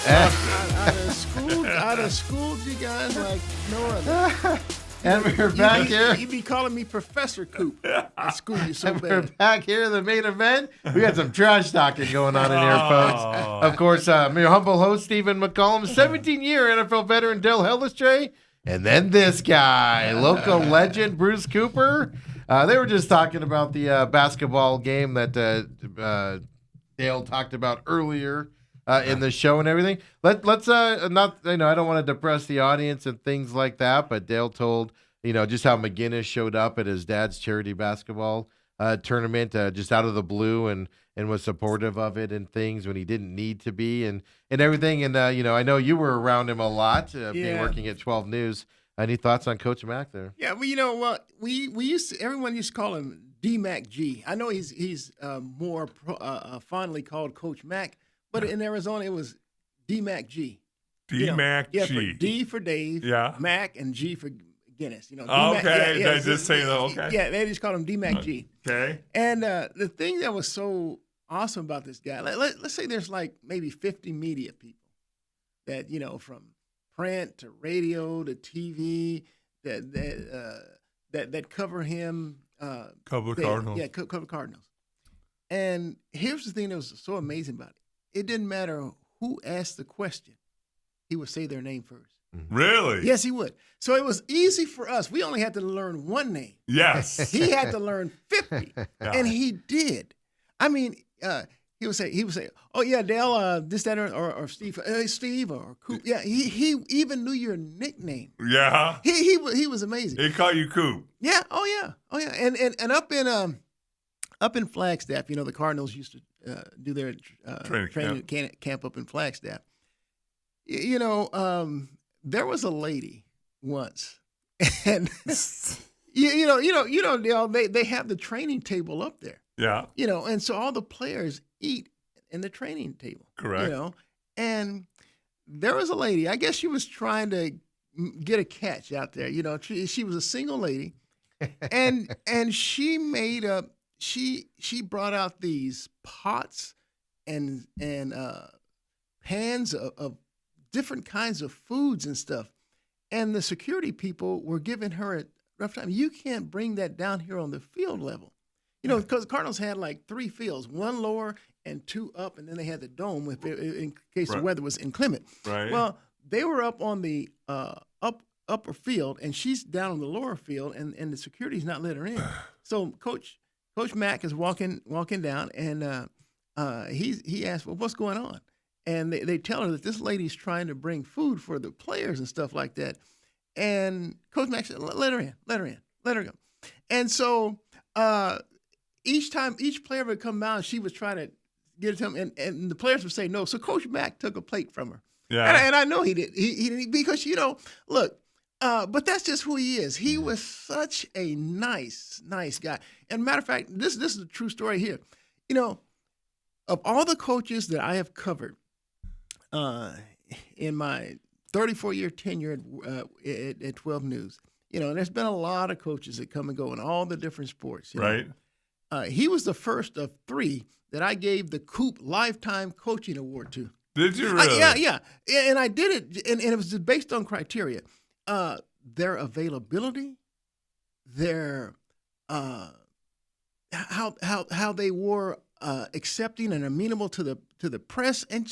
I'd have schooled you guys like no other. And we're back here. You'd be calling me Professor Coop. I school you so And we're bad. back here in the main event. We got some trash talking going on in here, folks. Of course, I'm your humble host, Stephen McCollum, 17-year NFL veteran Del Hellestrae, and then this guy, local legend Bruce Cooper. They were just talking about the basketball game that Dale talked about earlier in the show and everything. Let's not, I don't want to depress the audience and things like that, but Dale told, just how McGinnis showed up at his dad's charity basketball tournament just out of the blue and was supportive of it and things when he didn't need to be and everything. And, I know you were around him a lot being working at 12 News. Any thoughts on Coach Mack there? Yeah, well, we used to, everyone used to call him D-Mac G. I know he's more fondly called Coach Mack, but in Arizona it was D-Mac G. D-Mac G. Yeah, for D for Dave, Mac, and G for Guinness. Okay, they just say that. Okay. Yeah, they just call him D-Mac G. Okay. And the thing that was so awesome about this guy, let's say there's like maybe 50 media people that, from print to radio to TV that cover him. Cover Cardinals. Yeah, cover Cardinals. And here's the thing that was so amazing about it. It didn't matter who asked the question. He would say their name first. Really? Yes, he would. So it was easy for us. We only had to learn one name. Yes. He had to learn 50, and he did. I mean, he would say, "Oh yeah, Dale, this, that, or Steve, Steve, or Coop." Yeah, he even knew your nickname. Yeah. He was amazing. They call you Coop. Yeah. Oh yeah. And up in Flagstaff, the Cardinals used to do their training camp up in Flagstaff. There was a lady once, and Dale, they have the training table up there. Yeah. And so all the players eat in the training table. Correct. And there was a lady, I guess she was trying to get a catch out there. She was a single lady, and she made up. She brought out these pots and pans of different kinds of foods and stuff, and the security people were giving her a rough time. You can't bring that down here on the field level. Because the Cardinals had like 3 fields, 1 lower and 2 up, and then they had the dome in case the weather was inclement. Right. Well, they were up on the upper field, and she's down on the lower field, and the security's not let her in. So Coach Mack is walking down, and he asked, "Well, what's going on?" And they tell her that this lady's trying to bring food for the players and stuff like that. And Coach Mack said, let her in, let her go. And so each time each player would come down, she was trying to get it to him, and the players would say no. So Coach Mack took a plate from her. Yeah. And I know he did. He didn't, because, look, but that's just who he is. He was such a nice guy. And matter of fact, this is a true story here. Of all the coaches that I have covered in my 34-year tenure at 12 News, there's been a lot of coaches that come and go in all the different sports. Right. He was the first of 3 that I gave the Coop Lifetime Coaching Award to. Did you really? Yeah. And I did it, and it was just based on criteria. Their availability, their how they were accepting and amenable to the press, and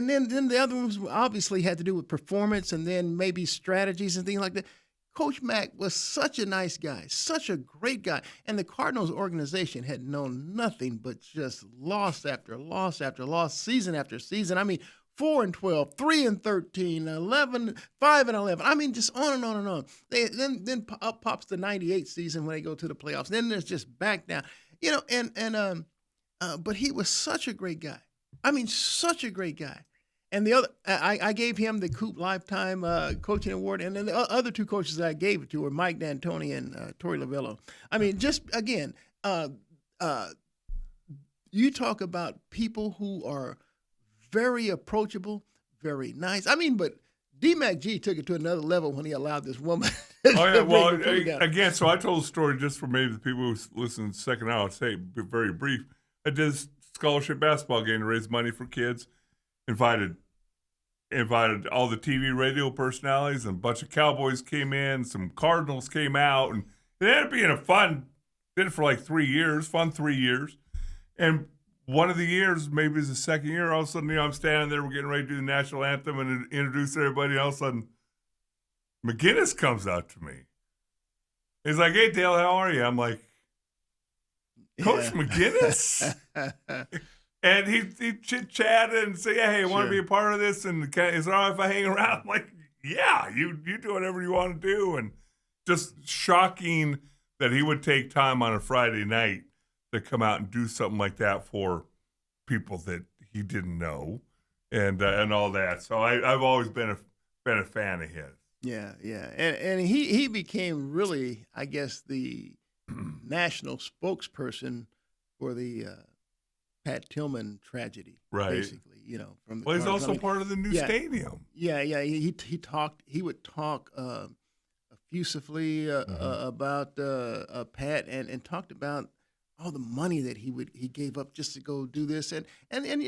then the other ones obviously had to do with performance, and then maybe strategies and things like that. Coach Mack was such a nice guy, such a great guy, and the Cardinals organization had known nothing but just loss after loss after loss, season after season. I mean, 4-12, 3-13, 5-11. I mean, just on and on and on. Then up pops the '98 season when they go to the playoffs. Then there's just back down, but he was such a great guy. I mean, such a great guy. And the other, I gave him the Coop Lifetime Coaching Award, and then the other 2 coaches that I gave it to were Mike D'Antoni and Torey Lovello. I mean, just again, you talk about people who are very approachable, very nice. I mean, but D-Mac G took it to another level when he allowed this woman. Again, so I told a story just for maybe the people who listen to the second hour. I'll say very brief. I did a scholarship basketball game to raise money for kids. Invited invited all the TV radio personalities, and a bunch of Cowboys came in, some Cardinals came out, and it ended up being a fun. Did it for like 3 years, fun 3 years, and one of the years, maybe it was the second year, all of a sudden, I'm standing there, we're getting ready to do the national anthem and introduce everybody, and all of a sudden, McGinnis comes out to me. He's like, "Hey, Dale, how are you?" I'm like, "Coach McGinnis?" And he chit-chatted and said, "Yeah, hey, I want to be a part of this, and is it all right if I hang around?" I'm like, "Yeah, you do whatever you want to do." And just shocking that he would take time on a Friday night to come out and do something like that for people that he didn't know, and all that. So I've always been a fan of his. Yeah, and he became really, I guess, the national spokesperson for the Pat Tillman tragedy, Right. Basically, from the. Well, he's Cardinals. also part of the new stadium. Yeah. He would talk effusively about Pat and talked about all the money that he gave up just to go do this, and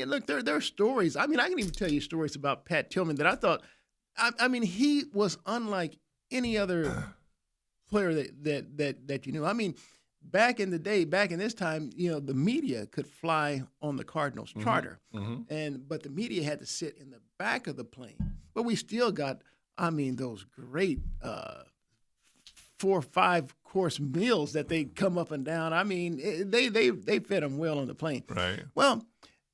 look, there are stories. I mean, I can even tell you stories about Pat Tillman that I thought. I mean, he was unlike any other player that you knew. I mean, back in the day, back in this time, the media could fly on the Cardinals charter, but the media had to sit in the back of the plane. But we still got, those great 4 or 5 course meals that they come up and down. I mean, they fed them well on the plane. Right. Well,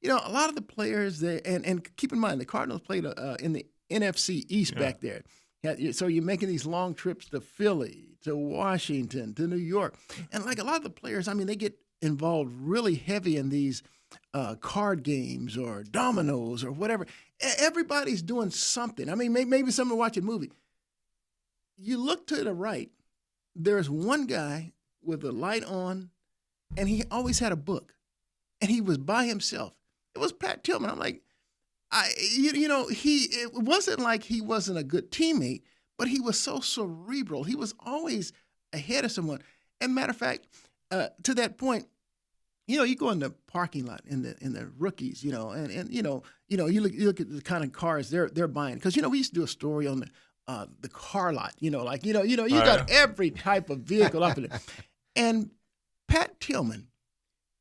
a lot of the players there, and keep in mind, the Cardinals played in the NFC East back there. So you're making these long trips to Philly, to Washington, to New York. And like a lot of the players, they get involved really heavy in these card games or dominoes or whatever. Everybody's doing something. I mean, maybe someone watching a movie. You look to the right, there's one guy with the light on, and he always had a book. And he was by himself. It was Pat Tillman. I'm like, it wasn't like he wasn't a good teammate, but he was so cerebral. He was always ahead of someone. And matter of fact, to that point, you go in the parking lot in the rookies, and you look at the kind of cars they're buying, because we used to do a story on the car lot, you got every type of vehicle up in it. And Pat Tillman,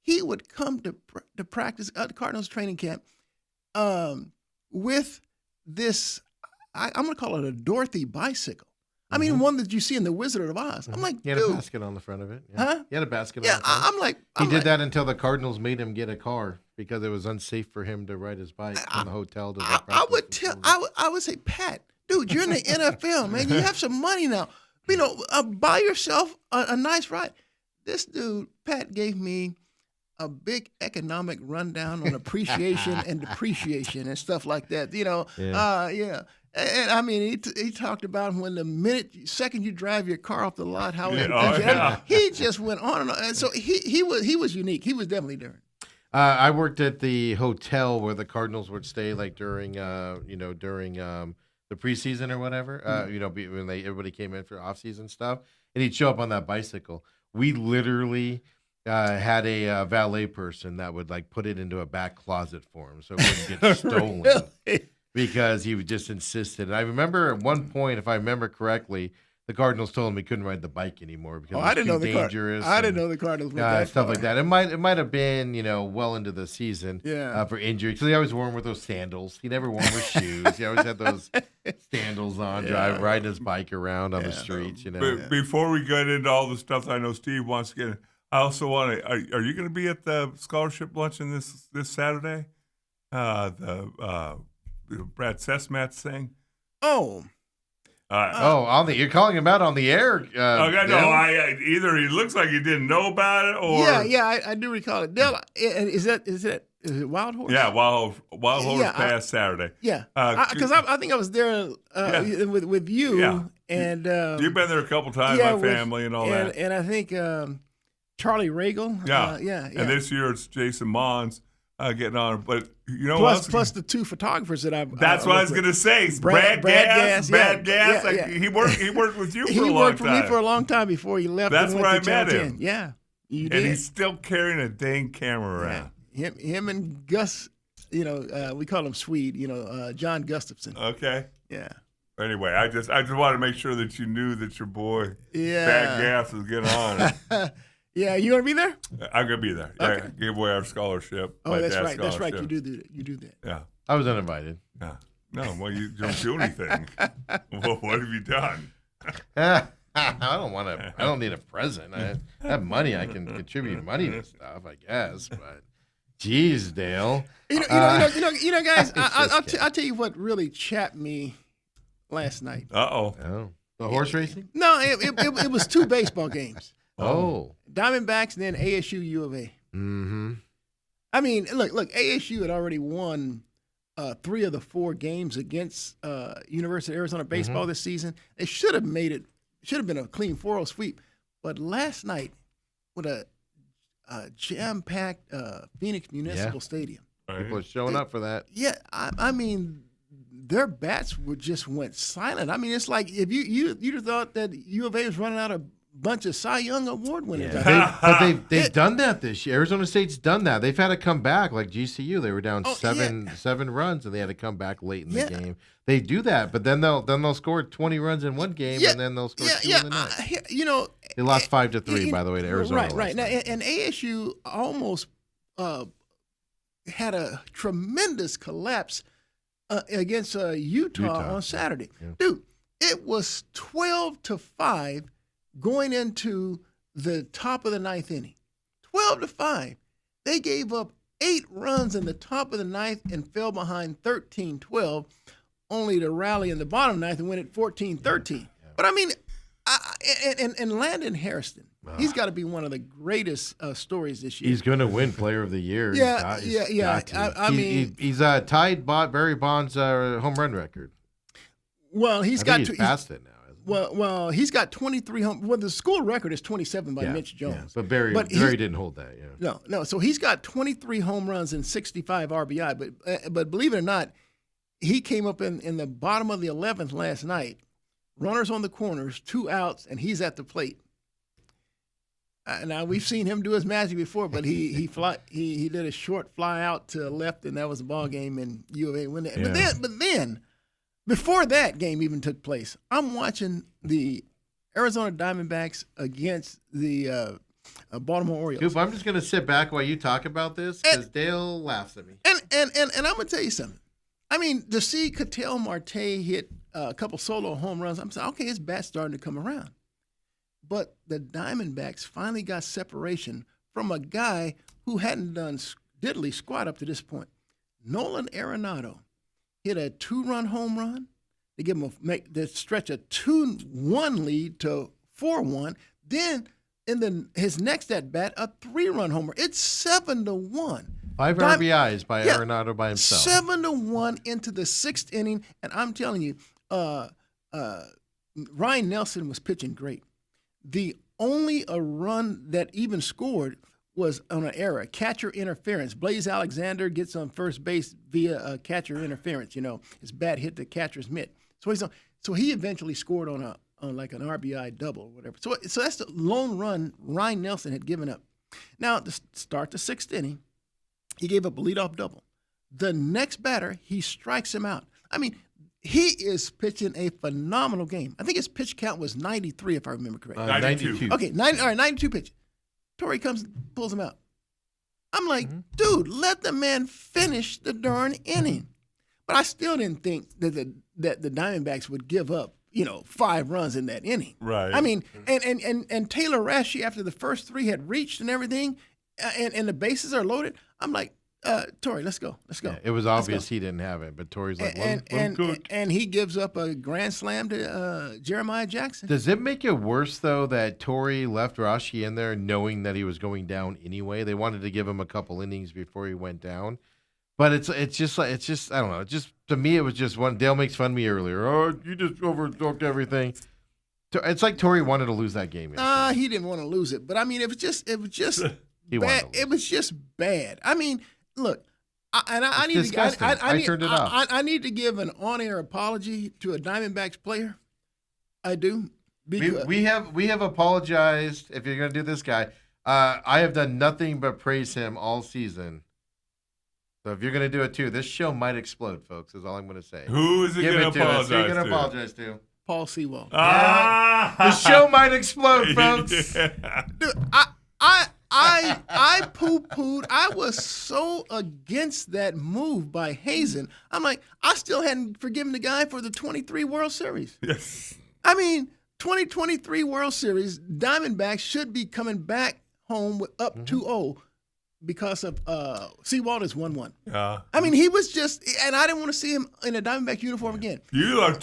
he would come to practice at the Cardinals training camp. With this, I'm going to call it a Dorothy bicycle. I mean, one that you see in The Wizard of Oz. I'm like, he had dude. a basket on the front of it. Yeah. Huh? He had a basket on Yeah, the front. I'm like. He did that until the Cardinals made him get a car because it was unsafe for him to ride his bike from the hotel to the I practice would facility. I would say, Pat, dude, you're in the NFL, man. You have some money now. Buy yourself a nice ride. This dude, Pat, gave me a big economic rundown on appreciation and depreciation and stuff like that. And he talked about when the second you drive your car off the lot, how he just went on and on. And so he was unique. He was definitely different. I worked at the hotel where the Cardinals would stay, like during the preseason or whatever. When everybody came in for off-season stuff, and he'd show up on that bicycle. We literally had a valet person that would put it into a back closet for him so it wouldn't get stolen. Really? Because he just insisted. And I remember at one point, if I remember correctly, the Cardinals told him he couldn't ride the bike anymore because it was too dangerous. I didn't know the Cardinals went that stuff far. like that. It might have been well into the season for injury, because he always wore with those sandals. He never wore with shoes. He always had those sandals on, riding his bike around on the streets. Before we get into all the stuff that I know Steve wants to get in, I also want to. Are you going to be at the scholarship luncheon this Saturday? The Brad Sesmat's thing. Oh. You're calling him out on the air. Okay, no, either he looks like he didn't know about it, or I do recall it. Dale, is it Wild Horse? Yeah, Wild Horse past Saturday. Yeah, because I think I was there with you. Yeah. And you've been there a couple times, my family and all that. And I think Charlie Regal. Yeah. And this year it's Jason Mons getting on. But plus the 2 photographers that I've. That's what I was going to say. Brad Gass. He worked with you for a long time. He worked for me for a long time before he left. That's where I met Yeah, him. you did. And he's still carrying a dang camera around. Him and Gus. we call him Swede. John Gustafson. Okay. Yeah. Anyway, I just wanted to make sure that you knew that your boy Yeah. Bad Gas was getting on. Yeah, you gonna be there? I'm gonna be there. Okay. Yeah, gave away our scholarship. Oh, my that's dad's right. That's right. scholarship. You do that. Yeah. I was uninvited. Yeah. No, well, you don't do anything. Well, what have you done? I don't need a present. I have money. I can contribute money to stuff, I guess. But, geez, Dale. Guys. I'll tell you what really chapped me last night. Uh-oh. Oh, the horse racing? No, it was 2 baseball games. Oh. Diamondbacks and then ASU U of A. Mm-hmm. I mean, look, ASU had already won 3 of the 4 games against University of Arizona baseball this season. They should have been a clean 4-0 sweep. But last night, with a jam-packed Phoenix Municipal Stadium. People are showing up for that. Yeah, I mean, their bats just went silent. I mean, it's like if you'd have thought that U of A was running out a bunch of Cy Young Award winners. Yeah. They've done that this year. Arizona State's done that. They've had to come back like GCU. They were down seven runs and they had to come back late in the game. They do that, but then they'll score 20 runs in one game and then they'll score 2 in the next. They lost 5-3 by the way to Arizona. Right. Now, and ASU almost had a tremendous collapse against Utah on Saturday. Yeah. Dude, it was 12-5 going into the top of the 9th inning. 12-5. They gave up 8 runs in the top of the 9th and fell behind 13-12, only to rally in the bottom 9th and win it 14-13. Yeah. But I mean, and Landon Harrison, he's got to be one of the greatest stories this year. He's going to win Player of the Year. Yeah. I mean, he's tied Barry Bonds' home run record. Well, he's passed it now. Well, he's got 23 home. Well, the school record is 27 by Mitch Jones. Yeah. But Barry didn't hold that. Yeah. No. So he's got 23 home runs and 65 RBI. But believe it or not, he came up in the bottom of the 11th last night. Runners on the corners, 2 outs, and he's at the plate. Now we've seen him do his magic before, but he did a short fly out to the left, and that was a ball game, and U of A win it. Yeah. But then. Before that game even took place, I'm watching the Arizona Diamondbacks against the Baltimore Orioles. Coop, I'm just going to sit back while you talk about this because Dale laughs at me. And I'm going to tell you something. I mean, to see Ketel Marte hit a couple solo home runs, I'm saying, okay, his bat's starting to come around. But the Diamondbacks finally got separation from a guy who hadn't done diddly squat up to this point. Nolan Arenado hit a 2-run home run to give him to stretch a 2-1 lead to 4-1. Then his next at bat, a 3-run homer. It's 7-1. 5 RBIs by Arenado by himself. 7-1 into the 6th inning, and I'm telling you, Ryan Nelson was pitching great. The only a run that even scored was on an error, catcher interference. Blaze Alexander gets on first base via a catcher interference. His bat hit the catcher's mitt. So he eventually scored on like an RBI double or whatever. So that's the lone run Ryan Nelson had given up. Now to start the 6th inning, he gave up a leadoff double. The next batter, he strikes him out. I mean, he is pitching a phenomenal game. I think his pitch count was 93, if I remember correctly. 92. Okay, 92 pitches. Torrey comes and pulls him out. I'm like, dude, let the man finish the darn inning. But I still didn't think that the Diamondbacks would give up, 5 runs in that inning. Right. I mean, and Taylor Rashi, after the first 3 had reached and everything, and the bases are loaded, I'm like, Torrey, let's go. Yeah, it was obvious he didn't have it, but Torrey's like, and he gives up a grand slam to Jeremiah Jackson. Does it make it worse though that Torrey left Rashi in there knowing that he was going down anyway? They wanted to give him a couple innings before he went down, but it's just I don't know. To me, it was just one. Dale makes fun of me earlier. Oh, you just overlooked everything. It's like Torrey wanted to lose that game. He didn't want to lose it, but I mean, it was just bad. It was just bad. I mean. Look, I need disgusting. I turned it off. I need to give an on-air apology to a Diamondbacks player. I do. We have apologized. If you're going to do this guy, I have done nothing but praise him all season. So if you're going to do it too, this show might explode, folks, is all I'm going to say. Who is it Give going it to to us. apologize Who are you going to? to apologize to? Paul Sewald. The show might explode, folks. Yeah. Dude, I poo-pooed. I was so against that move by Hazen. I'm like, I still hadn't forgiven the guy for the 23 World Series. Yes. I mean, 2023 World Series, Diamondbacks should be coming back home with up 2-0 because of Sewald is 1-1. Yeah. I mean, he was just, and I didn't want to see him in a Diamondback uniform again. You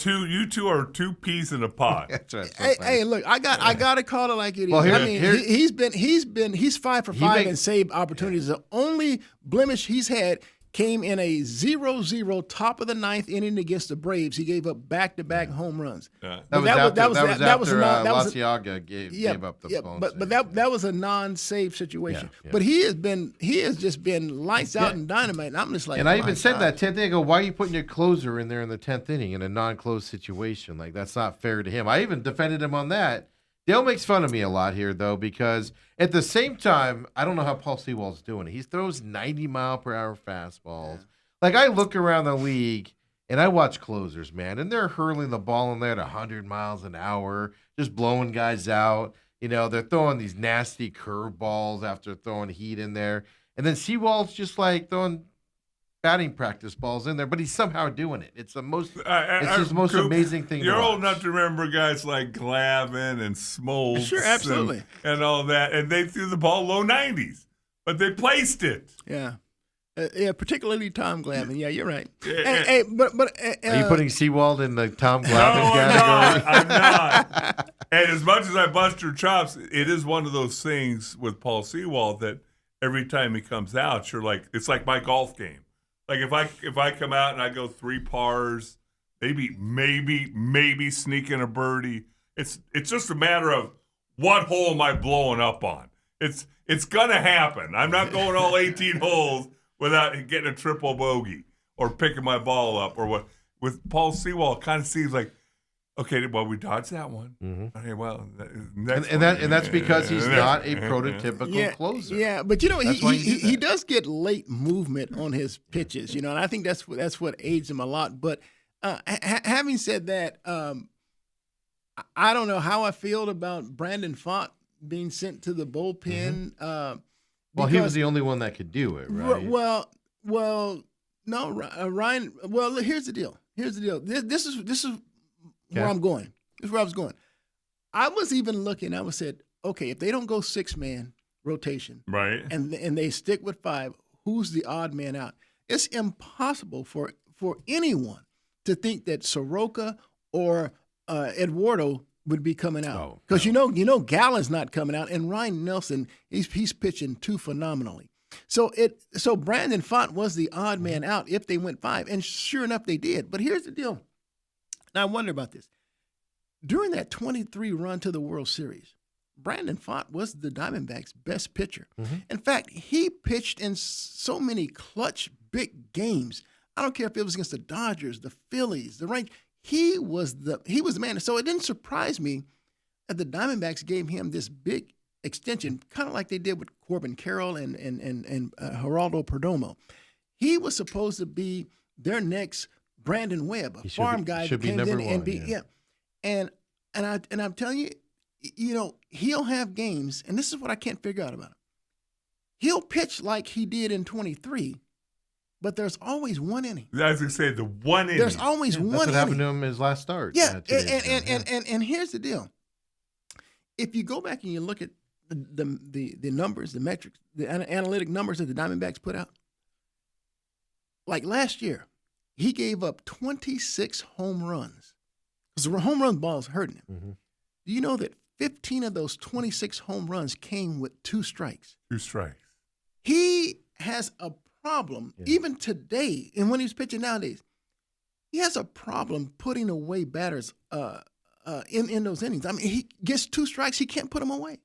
two are two peas in a pot. That's right. Hey, look, I got to call it like it is. Well, I mean, he's 5 for 5 and saved opportunities. The only blemish he's had came in a 0-0 top of the ninth inning against the Braves. He gave up back-to-back home runs. Yeah. That was after Laciaga gave up the phone. But that was a non-save situation. Yeah. But he has just been lights out and dynamite. And I'm just like, and I even said that 10th inning. I go, why are you putting your closer in there in the 10th inning in a non-close situation? Like, that's not fair to him. I even defended him on that. Dale makes fun of me a lot here, though, because at the same time, I don't know how Paul Sewald's doing it. He throws 90-mile-per-hour fastballs. Yeah. Like, I look around the league, and I watch closers, man, and they're hurling the ball in there at 100 miles an hour, just blowing guys out. You know, they're throwing these nasty curveballs after throwing heat in there. And then Sewald's just, like, throwing batting practice balls in there, but he's somehow doing it. It's the most. It's just the most amazing thing. You're to watch. old enough to remember guys like Glavine and Smoltz, sure, absolutely, and all that, and they threw the ball low 90s, but they placed it. Yeah, particularly Tom Glavine. Yeah, you're right. But are you putting Sewald in the Tom Glavine category? category? I'm not. And as much as I bust your chops, it is one of those things with Paul Sewald that every time he comes out, you're like, it's like my golf game. Like if I come out and I go 3 pars, maybe sneaking a birdie. It's just a matter of what hole am I blowing up on. It's gonna happen. I'm not going all 18 holes without getting a triple bogey or picking my ball up or what. With Paul Sewald, it kind of seems like, okay, well, we dodged that one. Mm-hmm. Okay, well, and that's because he's not a prototypical closer. Yeah, but you know, he does get late movement on his pitches, you know, and I think that's what aids him a lot. But having said that, I don't know how I feel about Brandon Pfaadt being sent to the bullpen. Mm-hmm. Well, he was the only one that could do it, right? Well, no, Ryan. Well, here's the deal. This is where I'm going. This is where I was going. I was even looking. I was said, okay, if they don't go 6-man rotation, right, and they stick with 5, who's the odd man out? It's impossible for anyone to think that Soroka or Eduardo would be coming out because you know Gallen's not coming out, and Ryan Nelson he's pitching too phenomenally. So Brandon Pfaadt was the odd man out if they went 5, and sure enough they did. But here's the deal. Now I wonder about this. During that 23 run to the World Series, Brandon Pfaadt was the Diamondbacks' best pitcher. Mm-hmm. In fact, he pitched in so many clutch big games. I don't care if it was against the Dodgers, the Phillies, the Rangers. He was the man. So it didn't surprise me that the Diamondbacks gave him this big extension, kind of like they did with Corbin Carroll and Geraldo Perdomo. He was supposed to be their next Brandon Webb, a farm guy that came in and be And I'm telling you, you know, he'll have games, and this is what I can't figure out about him. He'll pitch like he did in 23, but there's always one inning. I was going to say the one inning. There's always one inning. That's what happened to him his last start. Yeah, and here's the deal. If you go back and you look at the numbers, the metrics, the analytic numbers that the Diamondbacks put out, like last year, he gave up 26 home runs because the home run ball is hurting him. Mm-hmm. Do you know that 15 of those 26 home runs came with 2 strikes? 2 strikes. He has a problem, even today, and when he's pitching nowadays, he has a problem putting away batters in those innings. I mean, he gets 2 strikes, he can't put them away.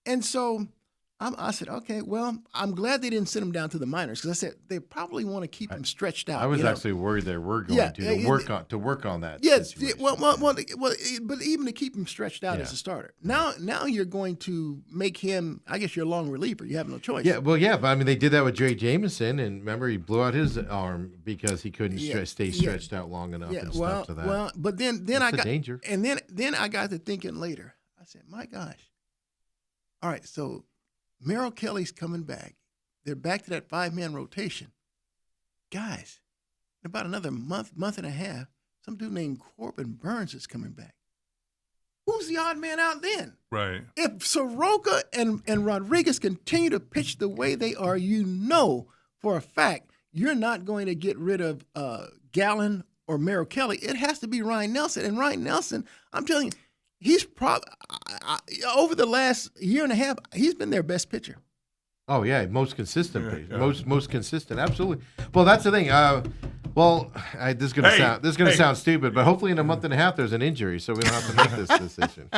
And so I said, okay, well, I'm glad they didn't send him down to the minors because I said they probably want to keep him stretched out. I was you know? actually worried they were going Yeah, to work on that. Yes, situation. but even to keep him stretched out Yeah. as a starter. Now you're going to make him, I guess, your long reliever. You have no choice. Yeah, well, yeah, but I mean, they did that with Jay Jameson, and remember, he blew out his arm because he couldn't stay stretched out long enough and stuff to that. Well, but then That's I the got danger. and then I got to thinking later. I said, my gosh. All right, so Merrill Kelly's coming back. They're back to that 5-man rotation. Guys, in about another month and a half, some dude named Corbin Burns is coming back. Who's the odd man out then? Right. If Soroka and Rodriguez continue to pitch the way they are, you know for a fact you're not going to get rid of Gallen or Merrill Kelly. It has to be Ryan Nelson. And Ryan Nelson, I'm telling you, he's probably over the last year and a half, he's been their best pitcher. Oh yeah, most consistent, pitch. yeah. most consistent, absolutely. Well, that's the thing. This is gonna sound stupid, but hopefully in a month and a half there's an injury, so we don't have to make this decision.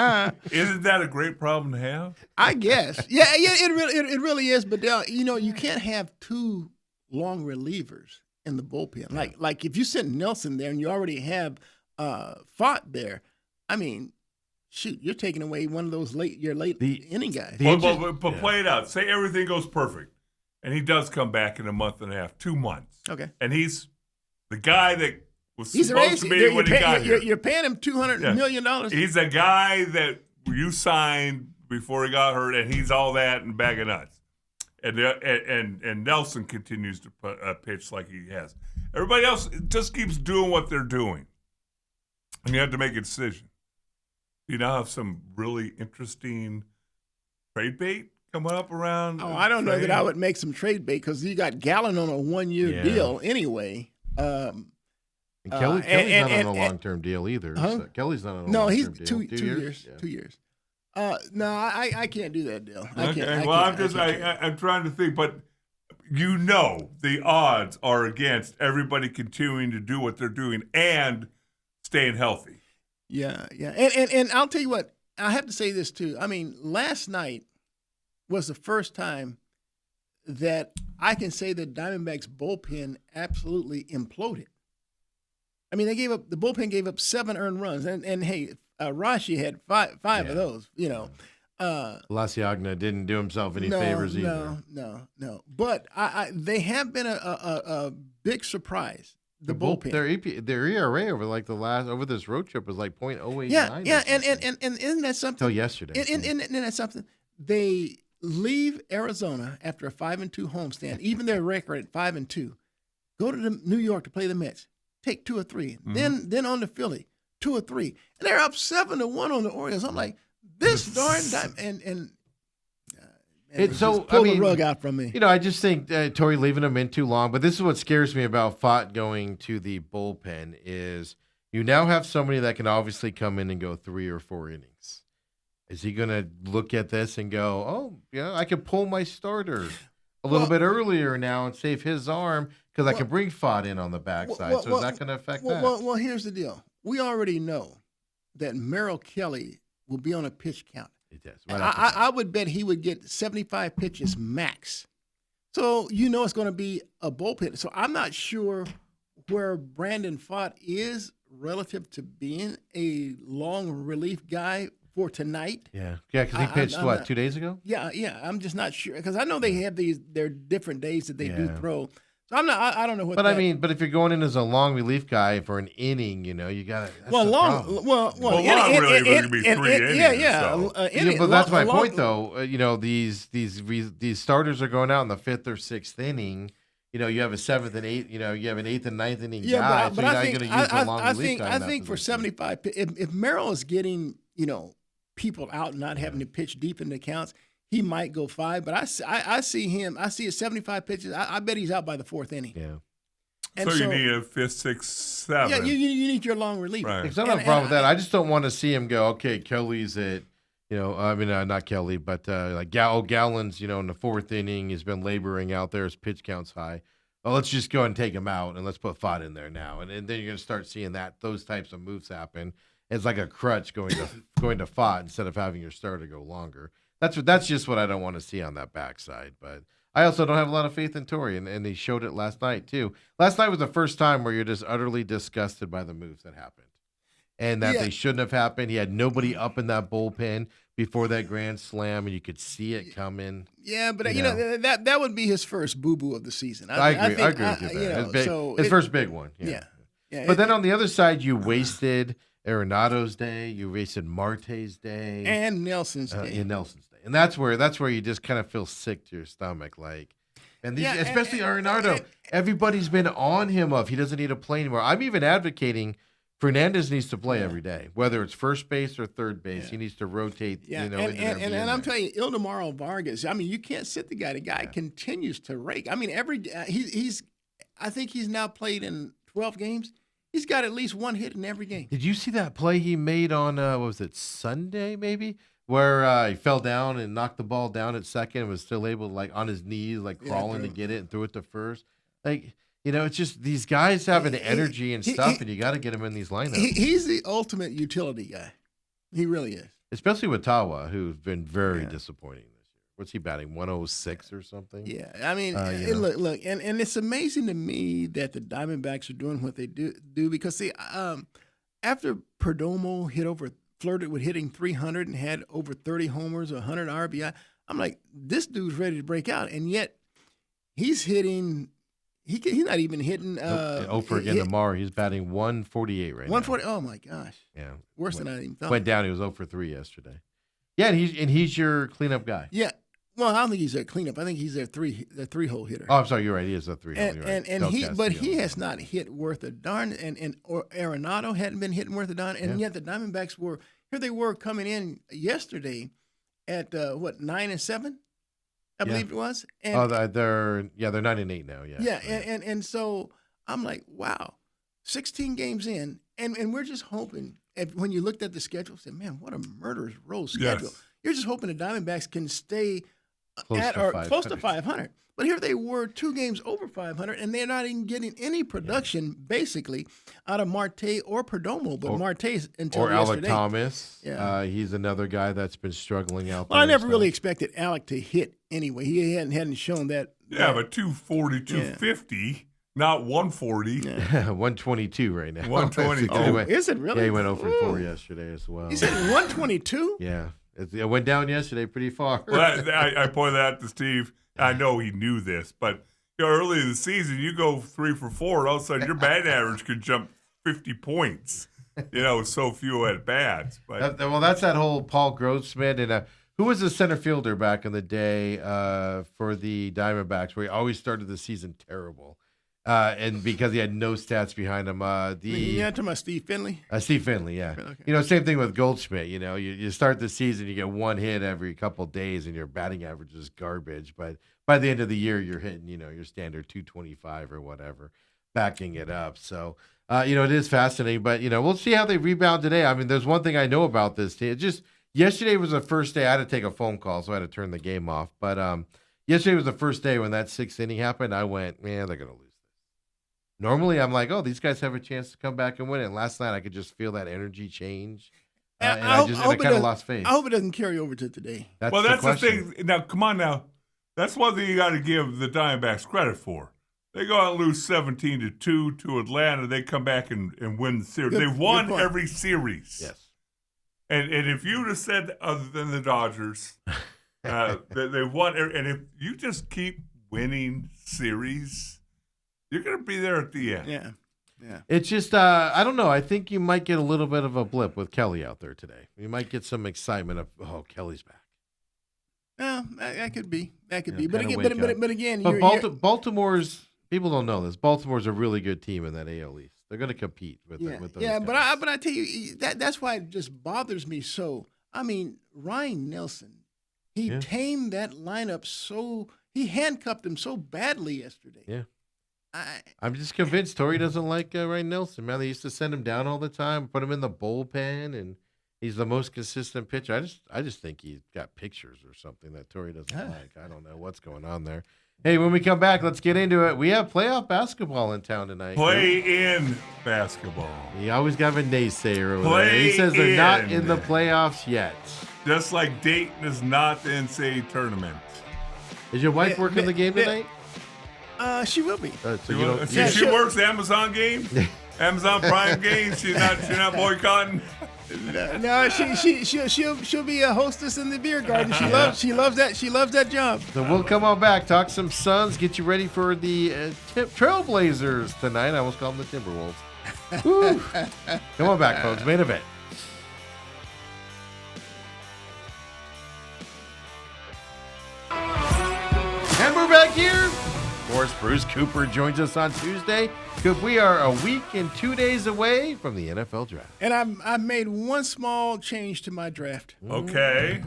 Isn't that a great problem to have? I guess. Yeah, it really is. But you can't have two long relievers in the bullpen. Like if you send Nelson there and you already have Fott there, I mean, shoot, you're taking away one of those late inning guys. But play it out. Say everything goes perfect, and he does come back in a month and a half, 2 months. Okay. And he's the guy that was He's supposed to be when he got here. You're paying him $200 million. He's a guy that you signed before he got hurt, and he's all that and a bag of nuts. And Nelson continues to pitch like he has. Everybody else just keeps doing what they're doing, and you have to make a decision. You now have some really interesting trade bait coming up around. I don't know that I would make some trade bait because you got Gallen on a 1-year deal anyway. And Kelly's not on a long-term deal either. Huh? So Kelly's not on a No, long-term he's deal. 2 years. Yeah. 2 years. No, I can't do that deal. I'm trying to think, but the odds are against everybody continuing to do what they're doing and staying healthy. Yeah. And I'll tell you what, I have to say this too. I mean, last night was the first time that I can say that Diamondbacks bullpen absolutely imploded. I mean, the bullpen gave up 7 earned runs, and hey, Rashi had five of those. Lasiagna didn't do himself any favors either. No. But they have been a big surprise. The bullpen. Their ERA over this road trip was like .089. Yeah, and isn't that something? Until yesterday. Isn't that something? They leave Arizona after a 5-2 homestand, even their record at 5-2. Go to New York to play the Mets. Take 2 or 3. Mm-hmm. Then on to Philly, 2 or 3, and they're up 7-1 on the Orioles. I'm like, this darn time, and pull the rug out from me. I just think Torrey leaving him in too long. But this is what scares me about Fott going to the bullpen is you now have somebody that can obviously come in and go 3 or 4 innings. Is he going to look at this and go, oh, yeah, I can pull my starter a little bit earlier now and save his arm because I can bring Fott in on the backside. So is that going to affect that? Well, here's the deal. We already know that Merrill Kelly will be on a pitch count. It does. I would bet he would get 75 pitches max. So it's going to be a bullpen. So I'm not sure where Brandon Fott is relative to being a long relief guy for tonight. Yeah, because he pitched 2 days ago. Yeah. I'm just not sure because I know they have their different days that they do throw. So I'm not. I don't know what. But but if you're going in as a long relief guy for an inning, you got to. Long relief would be 3 innings. Yeah. But that's my point, though. These starters are going out in the 5th or 6th inning. You have a 7th and 8th. You have an 8th and 9th inning guy. But so you're not going to use the long relief guy. I think for 75, if Merrill is getting people out and not having to pitch deep in the counts, he might go 5, but I see him. I see 75 pitches. I bet he's out by the 4th inning. Yeah. And so you need a 5th, 6th, 7th. Yeah, you need your long relief. Right. Because I don't have a problem with that. I just don't want to see him go, okay, Kelly's at, not Kelly, but Gallen's, in the 4th inning. He's been laboring out there. His pitch count's high. Well, let's just go and take him out and let's put Fott in there now. And then you're going to start seeing those types of moves happen. It's like a crutch going to Fott instead of having your starter go longer. That's just what I don't want to see on that backside. But I also don't have a lot of faith in Torrey, and he showed it last night too. Last night was the first time where you're just utterly disgusted by the moves that happened, and that they shouldn't have happened. He had nobody up in that bullpen before that grand slam, and you could see it coming. Yeah, but that would be his first boo-boo of the season. I agree. I agree with you. His first big one. Yeah. But then on the other side, you wasted Arenado's day, you wasted Marte's day, and Nelson's day. And that's where you just kind of feel sick to your stomach, like. And these, especially Arenado, everybody's been on him of he doesn't need to play anymore. I'm even advocating Fernandez needs to play every day, whether it's first base or third base. He needs to rotate. And I'm telling you, Ildemaro Vargas. I mean, you can't sit the guy. The guy continues to rake. I mean, I think he's now played in 12 games. He's got at least one hit in every game. Did you see that play he made on what was it, Sunday maybe? Where he fell down and knocked the ball down at second and was still able to, like, on his knees, like, crawling to get it and threw it to first. Like, it's just these guys having energy and stuff, and you got to get him in these lineups. He's the ultimate utility guy. He really is. Especially with Tawa, who's been very disappointing this year. What's he batting, 106 or something? Yeah, I mean, look, and it's amazing to me that the Diamondbacks are doing what they do because, see, after Perdomo flirted with hitting 300 and had over 30 homers, 100 RBI. I'm like, this dude's ready to break out, and yet he's hitting. He's not even hitting. For again tomorrow. He's batting 148 right 140. Oh my gosh. Yeah. Worse than I even thought. Went down. He was 0 for 3 yesterday. Yeah, and he's your cleanup guy. Yeah. Well, I don't think he's their cleanup. I think he's their three-hole hitter. Oh, I'm sorry. You're right. He is a 3-hole. He has not hit worth a darn. And Arenado hadn't been hitting worth a darn. And yet the Diamondbacks were coming in yesterday at 9-7, I believe it was. And, they're 9-8 now. Yeah. Yeah, and so I'm like, wow, 16 games in, and we're just hoping. When you looked at the schedule, said, man, what a murderous road schedule. Yes. You're just hoping the Diamondbacks can stay close to 500. But here they were 2 games over 500, and they're not even getting any production, basically, out of Marte or Perdomo. But Marte's until yesterday. Alec Thomas. Yeah. He's another guy that's been struggling out there. Well, I never really expected Alec to hit anyway. He hadn't shown that. Yeah, but 240, 250, not 140. Yeah. 122 right now. 122. Is it really? Yeah, he went 0 for 4 yesterday as well. He's at 122? Yeah. It went down yesterday pretty far. Well, I pointed that out to Steve. I know he knew this, but early in the season, you go 3 for 4, and all of a sudden your batting average could jump 50 points. So few at bats. But that's that whole Paul Grossman and who was the center fielder back in the day for the Diamondbacks, where he always started the season terrible. And because he had no stats behind him, talking about Steve Finley. Steve Finley, yeah. Okay. Same thing with Goldschmidt. You start the season, you get 1 hit every couple of days, and your batting average is garbage. But by the end of the year, you're hitting, your standard 225 or whatever, backing it up. So, it is fascinating. But we'll see how they rebound today. I mean, there's one thing I know about this team. Yesterday was the first day I had to take a phone call, so I had to turn the game off. But yesterday was the first day when that 6th inning happened. I went, man, they're gonna lose. Normally, I'm like, oh, these guys have a chance to come back and win it. And last night, I could just feel that energy change. And I kind of lost faith. I hope it doesn't carry over to today. That's the thing. Now, come on now. That's one thing you got to give the Diamondbacks credit for. They go out and lose 17-2 to Atlanta. They come back and win the series. They've won every series. Yes. And if you'd have said other than the Dodgers, they won. And if you just keep winning series, you're going to be there at the end. Yeah. It's just, I don't know. I think you might get a little bit of a blip with Kelly out there today. You might get some excitement of, oh, Kelly's back. No, that could be. But again, Baltimore's, people don't know this. Baltimore's a really good team in that AL East. They're going to compete with those guys. But I tell you, that's why it just bothers me so. I mean, Ryan Nelson, he tamed that lineup he handcuffed him so badly yesterday. Yeah. I'm just convinced Torrey doesn't like Ryan Nelson, man. They used to send him down all the time, put him in the bullpen, and he's the most consistent pitcher. I just think he's got pictures or something that Torrey doesn't like. I don't know what's going on there. Hey, when we come back, let's get into it. We have playoff basketball in town tonight. Play-in basketball. You always got a naysayer over there. He says they're not in the playoffs yet. Just like Dayton is not the NCAA tournament. Is your wife working the game tonight? She will be. So you don't, She works the Amazon game, Amazon Prime game. She's not boycotting. No, she'll be a hostess in the beer garden. She loves that job. So we'll come on back, talk some Suns, get you ready for the Trailblazers tonight. I almost called them the Timberwolves. Woo. Come on back, folks. Main event. And we're back here. Of course, Bruce Cooper joins us on Tuesday. Coop, we are a week and 2 days away from the NFL draft. And I've made one small change to my draft. Okay.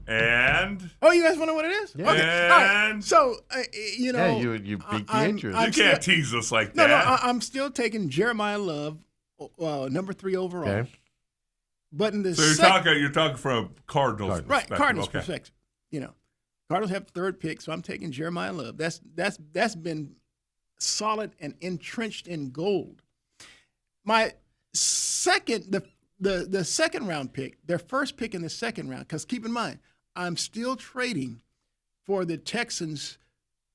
And Oh, you guys want to know what it is? Yeah. Okay. All right. And So you know, you piqued the I'm- interest. I'm you can't tease us like no, that. I'm still taking Jeremiah Love, number 3 overall. Okay. But in the So you're talking from Cardinals Cardinals. right perspective. Cardinals Okay. perspective. You know, Cardinals have third pick, so I'm taking Jeremiah Love. That's been solid and entrenched in gold. My second, the second round pick, their first pick in the second round, because keep in mind, I'm still trading for the Texans'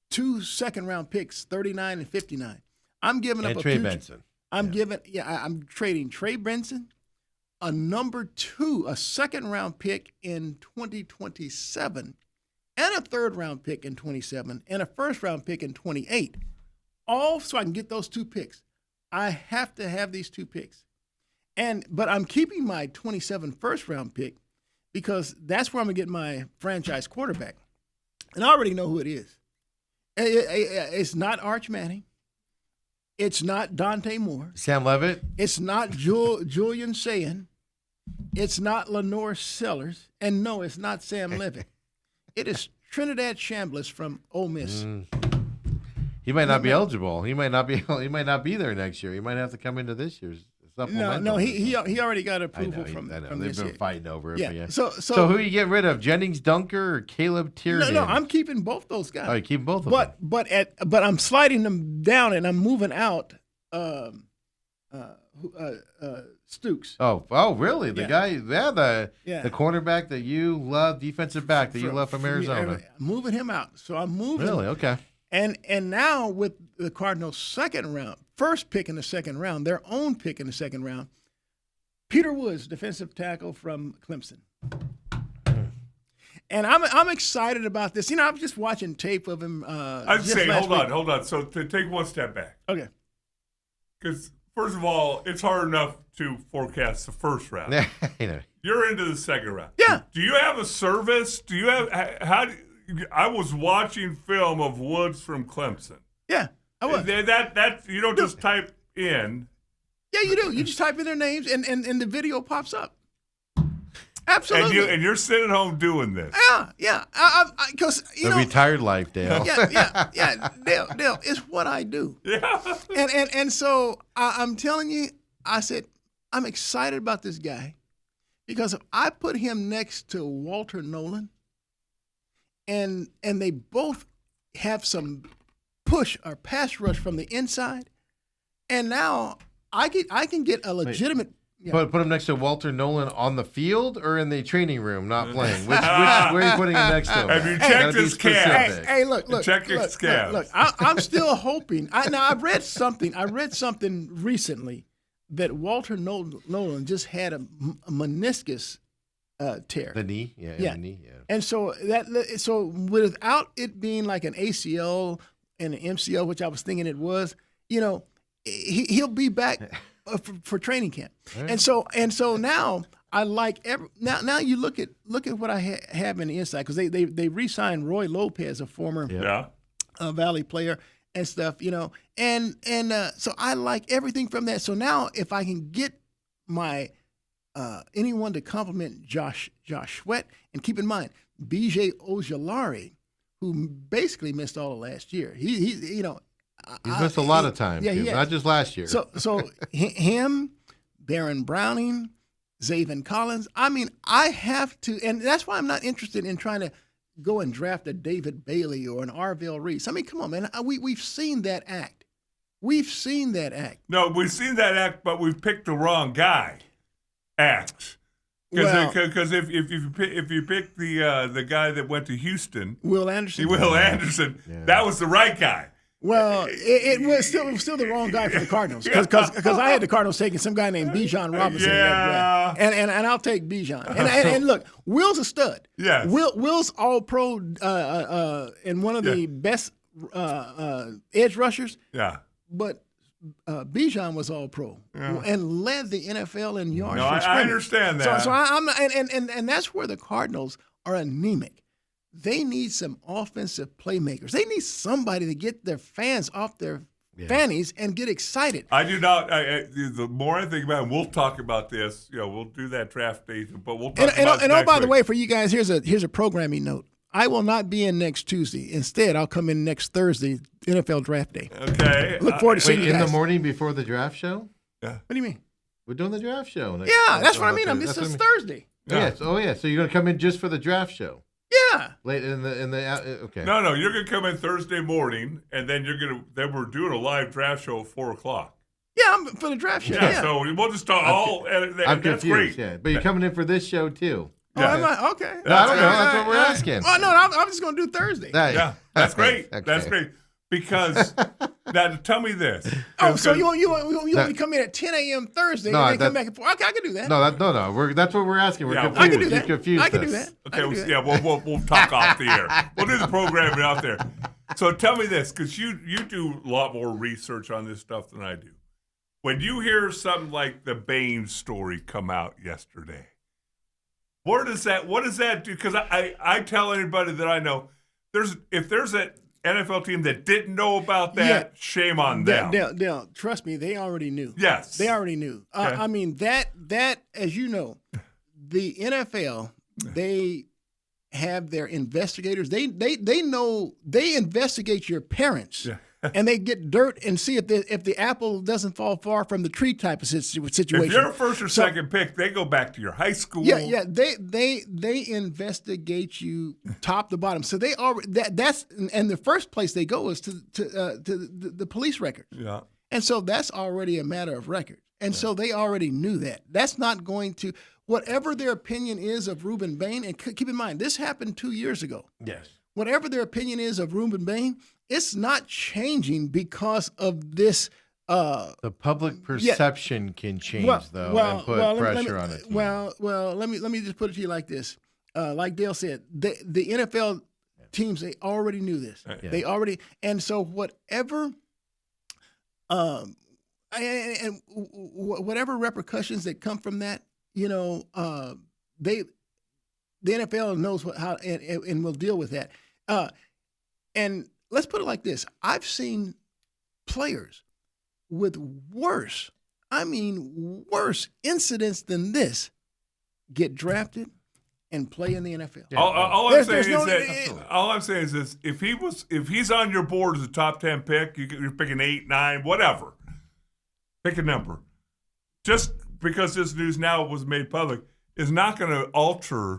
2 second round picks, 39 and 59. I'm giving up And a Trey future- Benson. I'm trading Trey Benson, a number 2, a second round pick in 2027, and a third round pick in 27, and a first round pick in 28. All so I can get those 2 picks. I have to have these 2 picks. But I'm keeping my 27 first round pick because that's where I'm gonna get my franchise quarterback. And I already know who it is. It's not Arch Manning. It's not Dante Moore. Sam Levitt. It's not Julian Sayin. It's not Lenore Sellers. And no, it's not Sam Levitt. It is Trinidad Chambliss from Ole Miss. He might not be eligible. He might not be. He might not be there next year. He might have to come into this year's supplemental. No, he already got I approval know. from I know. from They've this been year. fighting over it. Yeah. But yeah. So who you get rid of? Jennings Dunker or Caleb Tiernan? no, I'm keeping both those guys. Oh, you keep both of them. But I'm sliding them down and I'm moving out Stooks. Oh, really? The Yeah. guy, the Yeah. cornerback that you love, defensive back that you love from Arizona. Moving him out. So I'm moving. Really? Okay. And now with the Cardinals' first pick in the second round, their own pick in the second round, Peter Woods, defensive tackle from Clemson. And I'm excited about this. You know, I'm just watching tape of him. I'd just say, last week. hold on. So to take one step back, Okay. because first of all, it's hard enough to forecast the first round. You know, You're into the second round. Yeah. Do you have a service? Do you have I was watching film of Woods from Clemson. Yeah, I was. That you don't just type in. Yeah, you do. You just type in their names and the video pops up. Absolutely. And you're sitting home doing this. Yeah. Because, you the know. retired life, Dale. Yeah. Dale, it's what I do. Yeah. And so I'm telling you, I said, I'm excited about this guy because if I put him next to Walter Nolan and they both have some push or pass rush from the inside, and now I can get a legitimate. Yeah. Put him next to Walter Nolan on the field or in the training room, not playing. Where are you putting him next to him? Have you at? checked Gotta be his calf? specific. Hey, look. Check his scabs. Look, I'm still hoping. I read something recently that Walter Nolan just had a meniscus tear. The knee, Yeah. the knee, yeah. And so without it being like an ACL and an MCL, which I was thinking it was, you know, he'll be back for training camp. Right. And so now I like now you look at what I have in the inside because they re-signed Roy Lopez, a former Yeah. Valley player and stuff, you know, and so I like everything from that. So now if I can get my anyone to compliment Josh Sweat, and keep in mind BJ Ojulari, who basically missed all of last year. He you know. He's missed a lot of time, yeah, too, he has. not just last year. So him, Baron Browning, Zaven Collins. I mean, I have to, and that's why I'm not interested in trying to go and draft a David Bailey or an Arvell Reese. I mean, come on, man. We've seen that act. We've seen that act. No, we've seen that act, but we've picked the wrong guy. Act. Well- Because if you pick the guy that went to Houston, Will Anderson. Will Anderson, that was the right guy. Well, it was still the wrong guy for the Cardinals because I had the Cardinals taking some guy named Bijan Robinson. Yeah. And I'll take Bijan. And look, Will's a stud. Yes. Will's all pro and one of the best edge rushers. Yeah. But Bijan was all pro and led the NFL in yards. No, from I scrimmage. understand that. So I'm not, and that's where the Cardinals are anemic. They need some offensive playmakers. They need somebody to get their fans off their fannies and get excited. I do not. The more I think about it, we'll talk about this. We'll do that draft day, but we'll talk about it And oh, next by the week. way, for you guys, here's a programming note. I will not be in next Tuesday. Instead, I'll come in next Thursday, NFL Draft Day. Okay. Look forward to seeing Wait, you in guys. the morning before the draft show? What do you mean? We're doing the draft show. Yeah, that's what I mean. This is Thursday. Yes. Oh, yeah. So you're going to come in just for the draft show? Yeah. Late in the okay. No, you're gonna come in Thursday morning, and then we're doing a live draft show at 4:00. Yeah, I'm for the draft show. Yeah, Yeah. so we'll just talk all. I'm That's confused. great. Yeah, but you're coming in for this show too. Oh, am I? Okay. No, I don't know. That's what we're asking. Oh, no, I'm just going to do Thursday. Yeah, that's great. Okay. That's great. Because now, tell me this. Oh, so you want me to come in at 10 a.m. Thursday No, and then come back at 4? Okay, I can do that. No. That's what we're asking. We're Yeah, confused. I can do that. You confused I can do us. that. I Okay, can do that. yeah, we'll talk off the air. We'll do the programming out there. So tell me this, because you do a lot more research on this stuff than I do. When you hear something like the Bain story come out yesterday, what does that do? Because I tell anybody that I know, if there's an NFL team that didn't know about that, shame on them. Dale, trust me, they already knew. Yes. They already knew. Okay. I mean, that as you know, the NFL, they have their investigators. They know, they investigate your parents. Yeah. And they get dirt and see if the apple doesn't fall far from the tree type of situation. If you're a first or second pick, they go back to your high school. Yeah. They investigate you top to bottom. So they already that's and the first place they go is to the police record. Yeah. And so that's already a matter of record. And so they already knew that. That's not going to whatever their opinion is of Reuben Bain. And keep in mind, this happened 2 years ago. Yes. Whatever their opinion is of Reuben Bain, it's not changing because of this. The public perception can change and put pressure on it. Well, let me just put it to you like this. Like Dale said, the NFL teams, they already knew this. Yeah. They already, and so whatever, and whatever repercussions that come from that, the NFL knows how and will deal with that. And let's put it like this: I've seen players with worse incidents than this get drafted and play in the NFL. Yeah. All I'm saying is this: if he's on your board as a top 10 pick, you're picking 8, 9, whatever. Pick a number. Just because this news now was made public is not going to alter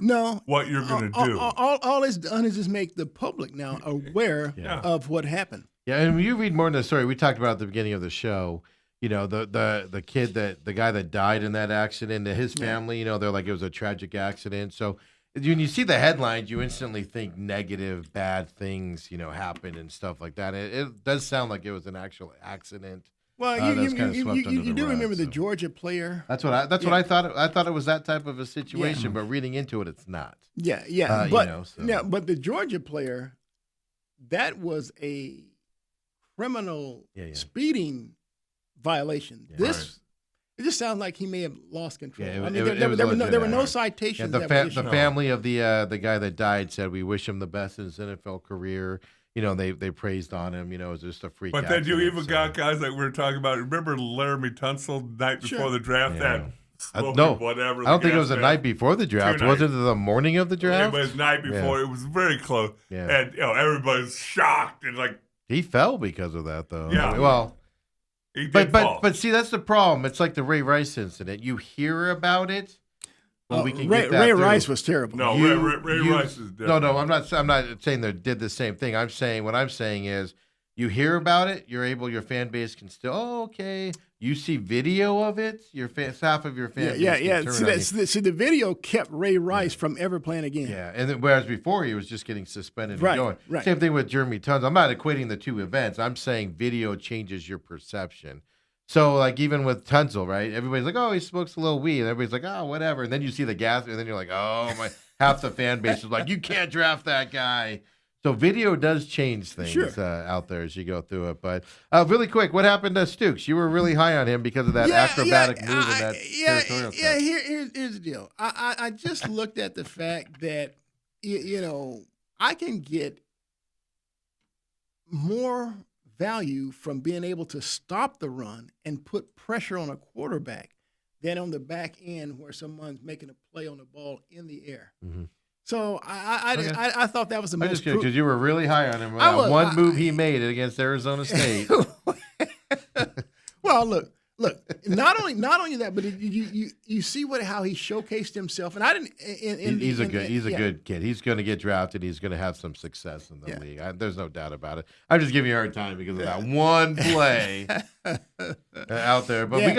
what you're going to do. All it's done is just make the public now aware of what happened. Yeah, and when you read more in the story, we talked about at the beginning of the show, the kid the guy that died in that accident, his family, they're like it was a tragic accident. So when you see the headlines, you instantly think negative, bad things, happened and stuff like that. It does sound like it was an actual accident. Well, you do remember the Georgia player. That's what I thought. I thought it was that type of a situation, but reading into it, it's not. Yeah. But the Georgia player, that was a criminal speeding violation. It just sounds like he may have lost control. Yeah, there were no citations. The family of the guy that died said we wish him the best in his NFL career. They praised on him. It was just a freak. But then you even got guys like we were talking about. Remember Laramie Tunsil the night before the draft? Yeah. Whatever. I don't think it was the night before the draft. Was it the morning of the draft? It was the night before. Yeah. It was very close. Yeah. And everybody's shocked and like he fell because of that though. Yeah. He did fall. But see, that's the problem. It's like the Ray Rice incident. You hear about it. Well, we can get that Ray through. Rice was terrible. No, Ray Rice is different. No, I'm not saying they did the same thing. What I'm saying is you hear about it, your fan base can still, okay. You see video of it, half of your fan base can turn on you. See, the video kept Ray Rice from ever playing again. Yeah, and then, whereas before he was just getting suspended and going. Right. Same thing with Jeremy Tons. I'm not equating the two events. I'm saying video changes your perception. So, like, even with Tunsil, right? Everybody's like, oh, he smokes a little weed. And everybody's like, oh, whatever. And then you see the gas, and then you're like, oh, my. Half the fan base is like, you can't draft that guy. So video does change things out there as you go through it. But really quick, what happened to Stooks? You were really high on him because of that acrobatic move and that territorial stuff. Here's the deal. I just looked at the fact that, I can get more value from being able to stop the run and put pressure on a quarterback than on the back end where someone's making a play on the ball in the air. Mm-hmm. So I thought that was the most. Because you were really high on him. One move he made against Arizona State. Well, look. Not only that, but you see how he showcased himself, and I didn't. He's a good kid. He's going to get drafted. He's going to have some success in the league. There's no doubt about it. I'm just giving you a hard time because of that one play out there. But we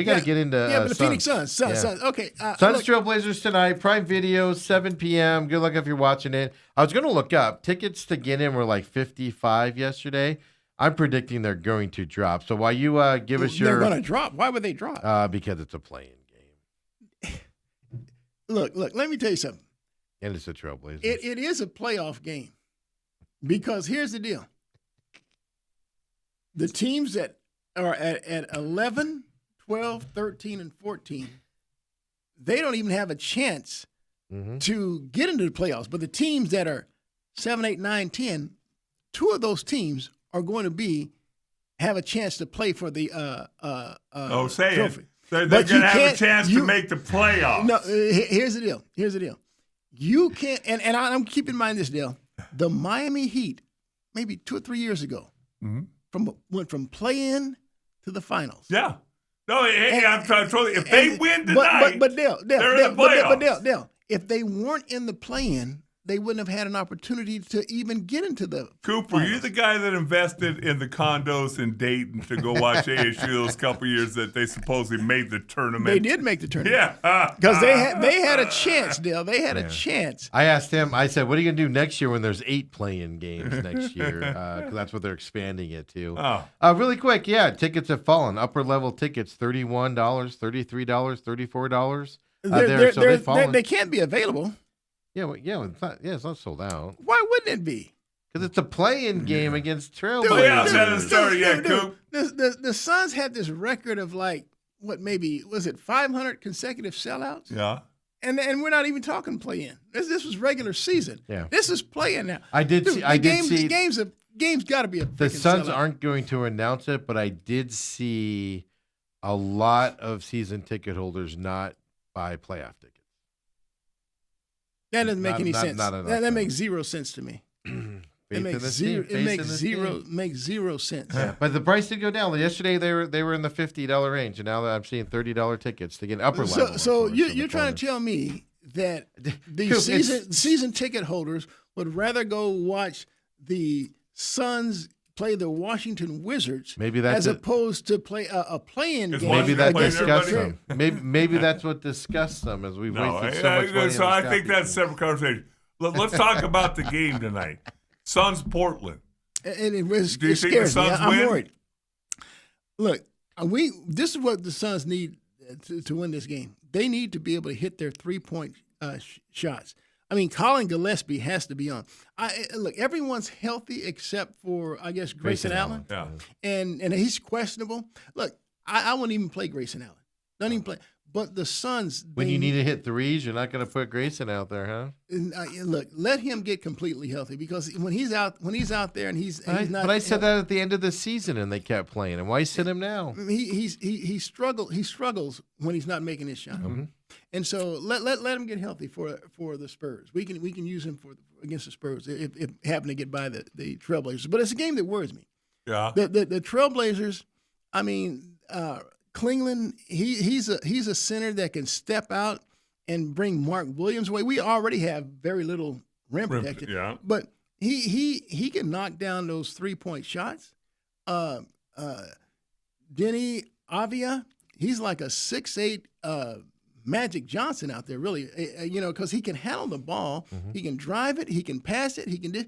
got to get into. But the Phoenix Suns. Okay. Suns Trailblazers tonight. Prime Video, 7 p.m. Good luck if you're watching it. I was going to look up tickets to get in were like 55 yesterday. I'm predicting they're going to drop. So while you give us your... They're going to drop? Why would they drop? Because it's a playing game. Look, let me tell you something. And it's a Trailblazers. It is a playoff game. Because here's the deal. The teams that are at 11, 12, 13, and 14, they don't even have a chance to get into the playoffs. But the teams that are 7, 8, 9, 10, two of those teams are going to have a chance to play for the trophy. They're going to have a chance to make the playoffs. No, here's the deal. You can't, and I'm keeping in mind this deal. The Miami Heat, maybe 2 or 3 years ago, went from play-in to the finals. Yeah. No, I'm trying to tell you, if they win tonight, but Dale, they're in the playoffs. Dale, if they weren't in the play-in, they wouldn't have had an opportunity to even get into the Cooper, finals. you're the guy that invested in the condos in Dayton to go watch ASU those couple years that they supposedly made the tournament. They did make the tournament. Yeah. Because they had a chance, Dale. They had a chance. I asked him, I said, what are you going to do next year when there's 8 play-in games next year? Because that's what they're expanding it to. Really quick, tickets have fallen. Upper-level tickets, $31, $33, $34. They've fallen. They can't be available. It's not sold out. Why wouldn't it be? Because it's a play-in game against Trailblazers. Hasn't started yet, Coop. The Suns had this record of was it 500 consecutive sellouts? Yeah. And we're not even talking play-in. This was regular season. Yeah. This is play-in now. I did see. Games got to be a The Suns sellout. aren't going to announce it, but I did see a lot of season ticket holders not buy playoff tickets. That doesn't make any sense. That makes zero sense to me. It makes zero sense. Yeah, but the price did go down. Yesterday they were in the $50 range, and now I'm seeing $30 tickets to get upper level. So you're trying to tell me that the season ticket holders would rather go watch the Suns play the Washington Wizards as opposed to play a play-in game? Maybe that disgusts them. Maybe that's what disgusts them as we've wasted so much money. So I think that's a separate conversation. Let's talk about the game tonight. Suns Portland. And it scares me. I'm worried. Look, this is what the Suns need to win this game. They need to be able to hit their 3-point shots. I mean, Colin Gillespie has to be on. Look, everyone's healthy except for, I guess, Grayson Allen. Yeah. And he's questionable. Look, I wouldn't even play Grayson Allen. Don't even play. But the Suns. When you need to hit threes, you're not going to put Grayson out there, huh? Look, let him get completely healthy because when he's out there and he's not. But I said that at the end of the season, and they kept playing him. Why sit him now? He struggles when he's not making his shot. Mm-hmm. And so let him get healthy for the Spurs. We can use him against the Spurs if happen to get by the Trailblazers. But it's a game that worries me. Yeah. The Trailblazers. I mean, Klingland. He's a center that can step out and bring Mark Williams away. We already have very little rim protection. Yeah. But he can knock down those 3-point shots. Denny Avia, he's like a 6'8" Magic Johnson out there, really. Because he can handle the ball, he can drive it, he can pass it, he can do,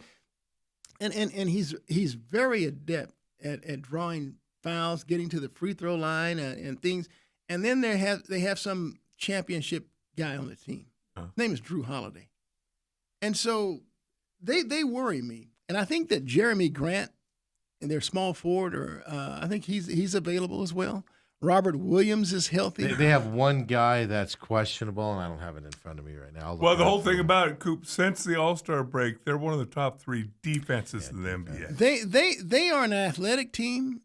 and he's very adept at drawing fouls, getting to the free throw line, and things. And then they have some championship guy on the team. His name is Drew Holiday, and so they worry me. And I think that Jeremy Grant, and their small forward, or I think he's available as well. Robert Williams is healthy. They have one guy that's questionable, and I don't have it in front of me right now. Well, the whole thing about it, Coop, since the All-Star break, they're one of the top 3 defenses in the NBA. They are an athletic team,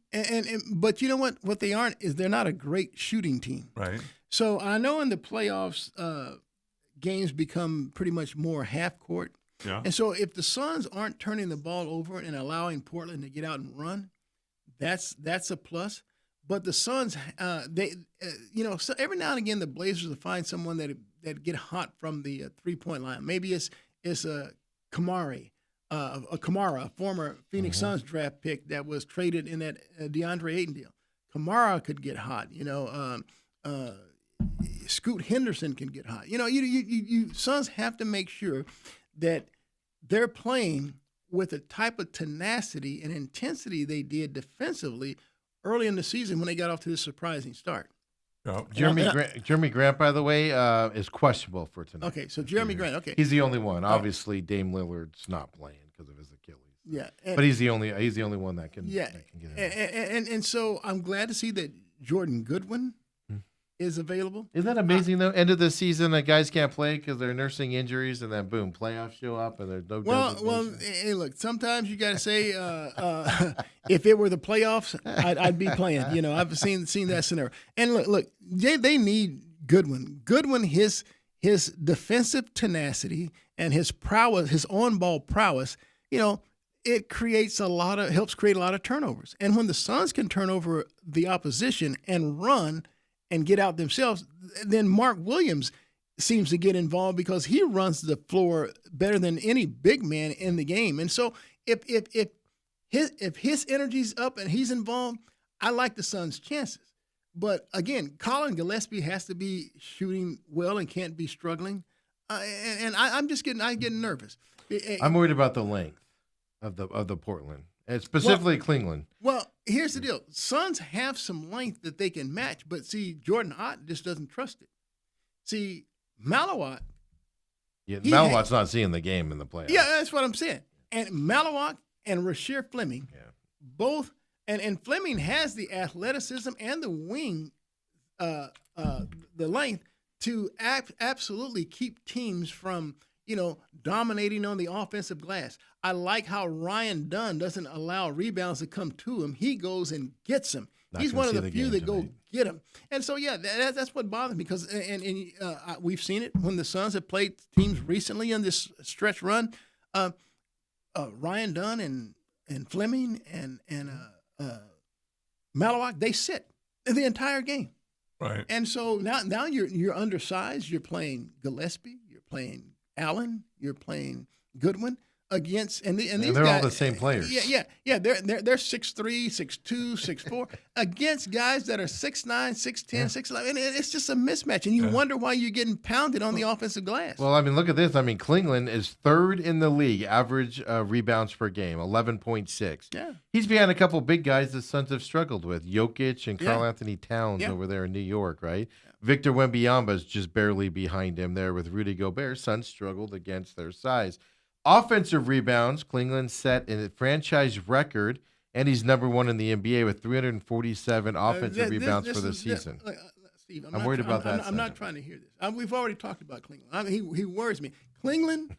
but you know what? What they aren't is they're not a great shooting team. Right. So I know in the playoffs, games become pretty much more half court. Yeah. And so if the Suns aren't turning the ball over and allowing Portland to get out and run, that's a plus. But the Suns, so every now and again the Blazers will find someone that get hot from the 3-point line. Maybe it's a Kamara, a former Phoenix Suns draft pick that was traded in that DeAndre Ayton deal. Kamara could get hot. Scoot Henderson can get hot. You Suns have to make sure that they're playing with the type of tenacity and intensity they did defensively early in the season when they got off to this surprising start. Oh. Jeremy Grant, by the way, is questionable for tonight. Okay, so Jeremy Grant. Okay, he's the only one. Obviously, Dame Lillard's not playing because of his Achilles. Yeah, but he's the only one that can. Yeah, that can get in. And so I'm glad to see that Jordan Goodwin is available. Isn't that amazing though? End of the season, the guys can't play because they're nursing injuries, and then boom, playoffs show up, and there's no. Well, hey, look. Sometimes you got to say, if it were the playoffs, I'd be playing. I've seen that scenario. And look, they need Goodwin. Goodwin, his defensive tenacity and his prowess, his on-ball prowess. It helps create a lot of turnovers. And when the Suns can turn over the opposition and run and get out themselves, then Mark Williams seems to get involved because he runs the floor better than any big man in the game. And so if his energy's up and he's involved, I like the Suns' chances. But again, Colin Gillespie has to be shooting well and can't be struggling. And I'm getting nervous. I'm worried about the length of the Portland, and specifically Klingland. Well, here's the deal. Suns have some length that they can match, but see, Jordan Ott just doesn't trust it. See, Malawak. Yeah, Malawak's not seeing the game in the playoffs. Yeah, that's what I'm saying. And Malawak and Rasheer Fleming, both, and Fleming has the athleticism and the wing, the length to absolutely keep teams from dominating on the offensive glass. I like how Ryan Dunn doesn't allow rebounds to come to him. He goes and gets them. He's one of the few that go get them. And so, that's what bothers me because we've seen it when the Suns have played teams recently in this stretch run. Ryan Dunn and Fleming and Malawak, they sit the entire game. Right. And so now you're undersized. You're playing Gillespie. You're playing Allen, you're playing Goodwin against, and these they're guys, all the same players. Yeah. They're 6'3", 6'2", 6'4", against guys that are 6'9", 6'10", 6'11", and it's just a mismatch. And you wonder why you're getting pounded on the offensive glass. Well, look at this. Klingland is third in the league, average rebounds per game, 11.6. Yeah, he's behind a couple big guys the Suns have struggled with, Jokic and Karl Anthony Towns over there in New York, right? Yeah. Victor Wembanyama is just barely behind him there with Rudy Gobert. Suns struggled against their size. Offensive rebounds, Klingland set a franchise record, and he's number 1 in the NBA with 347 offensive rebounds for the season. Steve, I'm worried about that. I'm not trying to hear this. We've already talked about Klingland. He worries me. Klingland,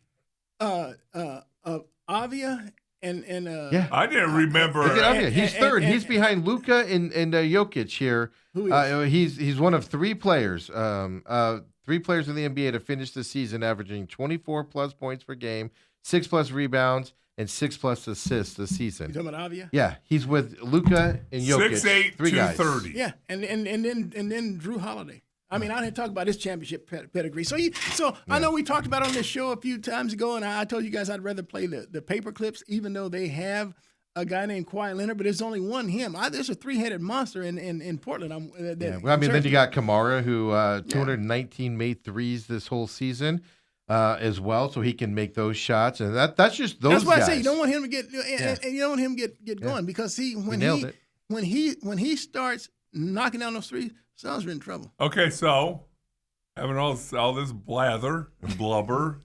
Avia, and I didn't remember. Look at Avia. He's third. He's behind Luka and Jokic here. Who is? He's one of 3 players. 3 players in the NBA to finish the season averaging 24-plus points per game, 6-plus rebounds, and 6-plus assists this season. You talking about Avia? Yeah, he's with Luka and Jokic. 6'8", 3 guys. 230. Yeah, and then Drew Holiday. I mean, I didn't talk about his championship pedigree. So I know we talked about it on this show a few times ago, and I told you guys I'd rather play the paper clips, even though they have a guy named Kawhi Leonard, but there's only one him. There's a three-headed monster in Portland. Well, I mean, then you got Kamara, who 219 made threes this whole season as well, so he can make those shots, and that's just those. That's why guys. I say you don't want him to get and you don't want him to get going because when he starts knocking down those threes, Suns are in trouble. Okay, so having all this blather and blubber,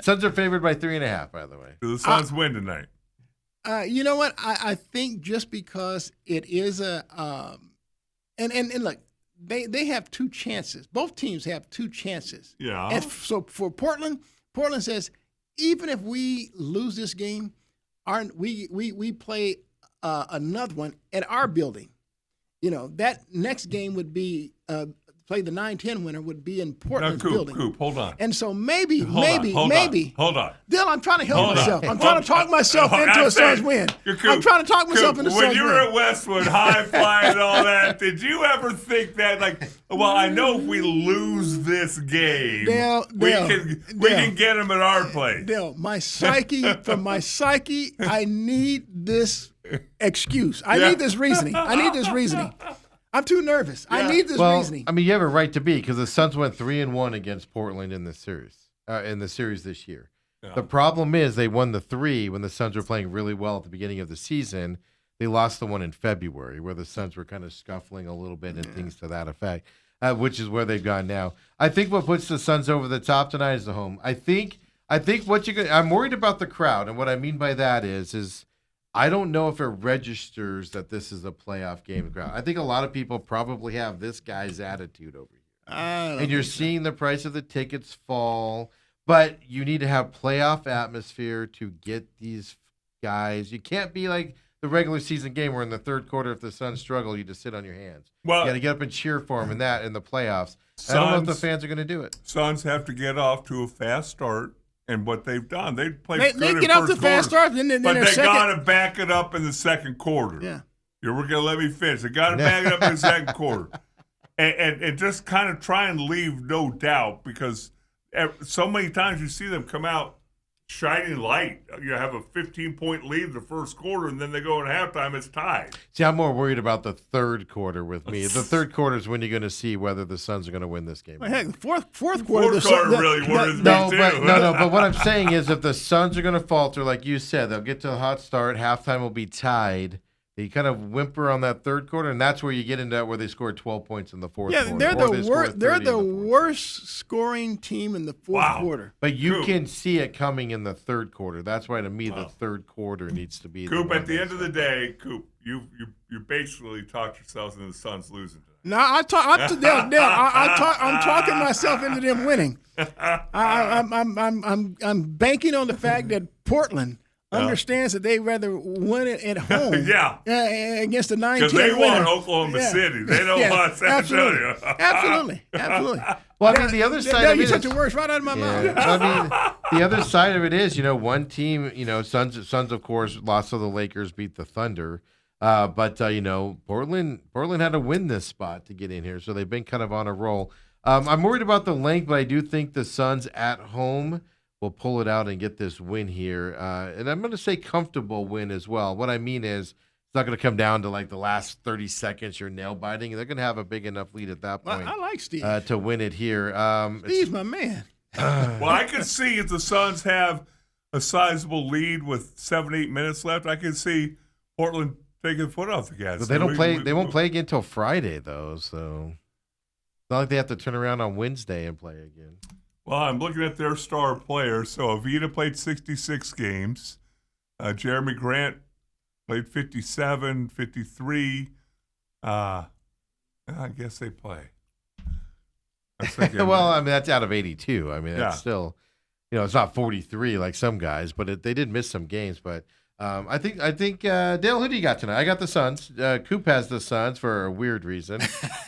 Suns are favored by 3.5. By the way, do the Suns win tonight? You know what? I think just because it is a and look, they have two chances. Both teams have two chances. Yeah. And so for Portland says even if we lose this game, we play another one at our building. You know, that next game would be play the 9-10 winner would be in Portland's building. Coop, hold on. And so maybe. Hold on. Dill, I'm trying to help myself. I'm trying to talk myself into a Suns win. I'm trying to talk myself into a Suns win. When you were at Westwood, high flying and all that, did you ever think that, like, well, I know if we lose this game, we can get them at our place. Dill, my psyche, I need this excuse. I need this reasoning. I'm too nervous. Yeah. I need this reasoning. I mean, you have a right to be because the Suns went 3-1 against Portland in the series this year. Yeah. The problem is they won the 3 when the Suns were playing really well at the beginning of the season. They lost the one in February where the Suns were kind of scuffling a little bit and things to that effect, which is where they've gone now. I think what puts the Suns over the top tonight is the home. I think what I'm worried about the crowd, and what I mean by that is I don't know if it registers that this is a playoff game. I think a lot of people probably have this guy's attitude over here. And you're seeing the price of the tickets fall, but you need to have playoff atmosphere to get these guys. You can't be like the regular season game where in the third quarter, if the Suns struggle, you just sit on your hands. Well, you got to get up and cheer for them in the playoffs. I don't know if the fans are going to do it. Suns have to get off to a fast start. And what they've done, they played good they in get off the fast start, but they got to back it up in the second quarter. Yeah, you were going to let me finish. They got to back it up in the second quarter, and just kind of try and leave no doubt because so many times you see them come out shining light. You have a 15-point lead in the first quarter, and then they go in halftime. It's tied. See, I'm more worried about the third quarter with me. The third quarter is when you're going to see whether the Suns are going to win this game. Well, heck, fourth quarter really worries me too. But what I'm saying is if the Suns are going to falter, like you said, they'll get to a hot start. Halftime will be tied. They kind of whimper on that third quarter, and that's where you get into that where they scored 12 points in the fourth quarter. Yeah, they're the worst scoring team in the fourth quarter. But you can see it coming in the third quarter. That's why, to me, the third quarter needs to be. Coop, at the end of the day, Coop, you basically talked yourselves into the Suns losing tonight. No, I'm talking myself into them winning. I'm banking on the fact that Portland understands that they rather win it at home against the 9-10 winner. Because they want Oklahoma City. They don't want San Antonio. Absolutely. Well, I mean, the other side of it is... You took the words right out of my mouth. I mean, the other side of it is, one team, Suns, of course, lost to the Lakers, beat the Thunder. But Portland had to win this spot to get in here, so they've been kind of on a roll. I'm worried about the length, but I do think the Suns at home will pull it out and get this win here. And I'm going to say comfortable win as well. What I mean is it's not going to come down to like the last 30 seconds you're nail biting. They're going to have a big enough lead at that point. I like Steve. To win it here. Steve's my man. Well, I could see if the Suns have a sizable lead with 7-8 minutes left, I could see Portland taking the foot off the gas. But they won't play again until Friday, though. So it's not like they have to turn around on Wednesday and play again. Well, I'm looking at their star players. So Avita played 66 games. Jeremy Grant played 57, 53. I guess they play. Well, I mean, that's out of 82. I mean, that's still, it's not 43 like some guys, but they did miss some games. But I think Dale, who do you got tonight? I got the Suns. Coop has the Suns for a weird reason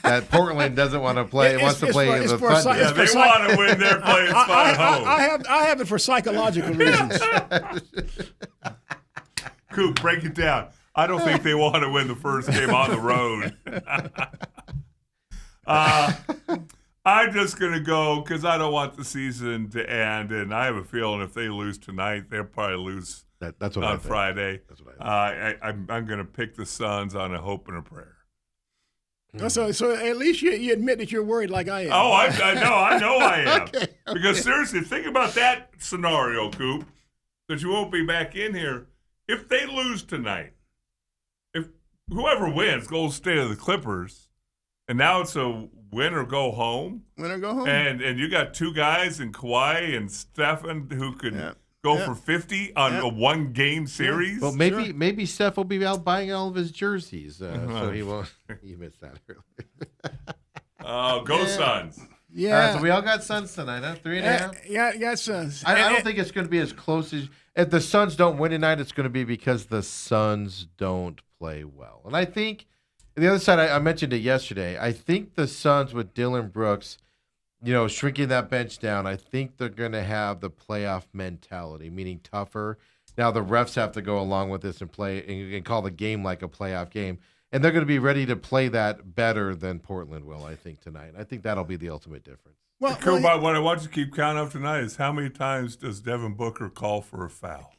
that Portland doesn't want to play. It wants to play the Thunder. Yeah, they want to win their playing spot at home. I have it for psychological reasons. Coop, break it down. I don't think they want to win the first game on the road. I'm just going to go because I don't want the season to end, and I have a feeling if they lose tonight, they'll probably lose That's what I on think. Friday. That's what I think. I'm going to pick the Suns on a hope and a prayer. So at least you admit that you're worried like I am. Oh, I know I am. Okay. Because seriously, think about that scenario, Coop, that you won't be back in here. If they lose tonight, if whoever wins, Golden State or the Clippers, and now it's a win or go home, Win or go home. and you got two guys in Kawhi and Stephen who could go for 50 on a one-game series. Well, maybe Steph will be out buying all of his jerseys, so he won't. You missed that earlier. Go Suns. Yeah. All right, so we all got Suns tonight, huh? 3.5. Yeah, Suns. I don't think it's going to be as close as if the Suns don't win tonight. It's going to be because the Suns don't play well, and I think the other side. I mentioned it yesterday. I think the Suns with Dylan Brooks, shrinking that bench down. I think they're going to have the playoff mentality, meaning tougher. Now the refs have to go along with this and play and call the game like a playoff game. And they're going to be ready to play that better than Portland will, I think, tonight. I think that'll be the ultimate difference. What I want you to keep count of tonight is how many times does Devin Booker call for a foul?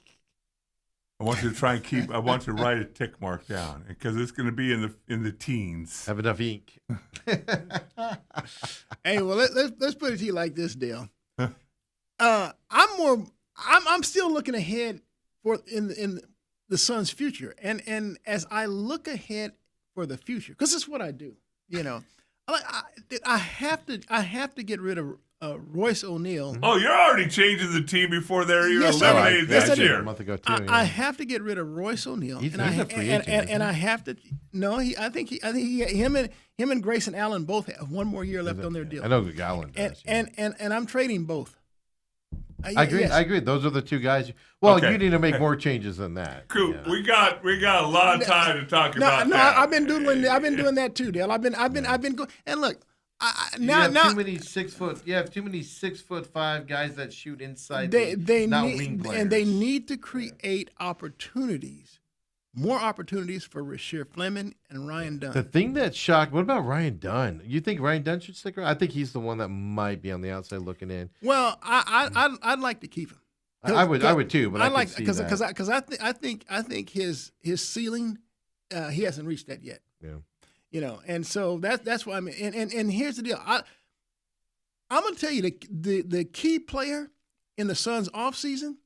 I want you to I want you to write a tick mark down because it's going to be in the teens. Have enough ink. Hey, well, let's put it to you like this, Dale. I'm still looking ahead in the Suns' future, and as I look ahead for the future, because it's what I do, I have to get rid of Royce O'Neal. Oh, you're already changing the team before they're even Yes, I am. eliminated Yes, I this do. year. A month ago, too. I have to get rid of Royce O'Neal, He's and a free agent, isn't I he? have to. No, I think him and Grayson Allen both have one more year left on their deal. I know Gallen does. And I'm trading both. I agree. Yes. I agree. Those are the two guys. Well, Okay. you need to make more changes than that. Coop, Yeah. we got a lot of time to talk about No, that. I've been doing that too, Dale. I've been going. And look, You have too many 6 foot. You have too many 6'5" guys that shoot inside. they not need wing players. and they need to create opportunities, more opportunities for Rasheer Fleming and Ryan Dunn. The thing that shocked. What about Ryan Dunn? You think Ryan Dunn should stick around? I think he's the one that might be on the outside looking in. Well, I'd like to keep him. I would too, but I like could see that. because I think his ceiling, he hasn't reached that yet. Yeah. And so that's why and here's the deal. I'm gonna tell you the key player in the Suns offseason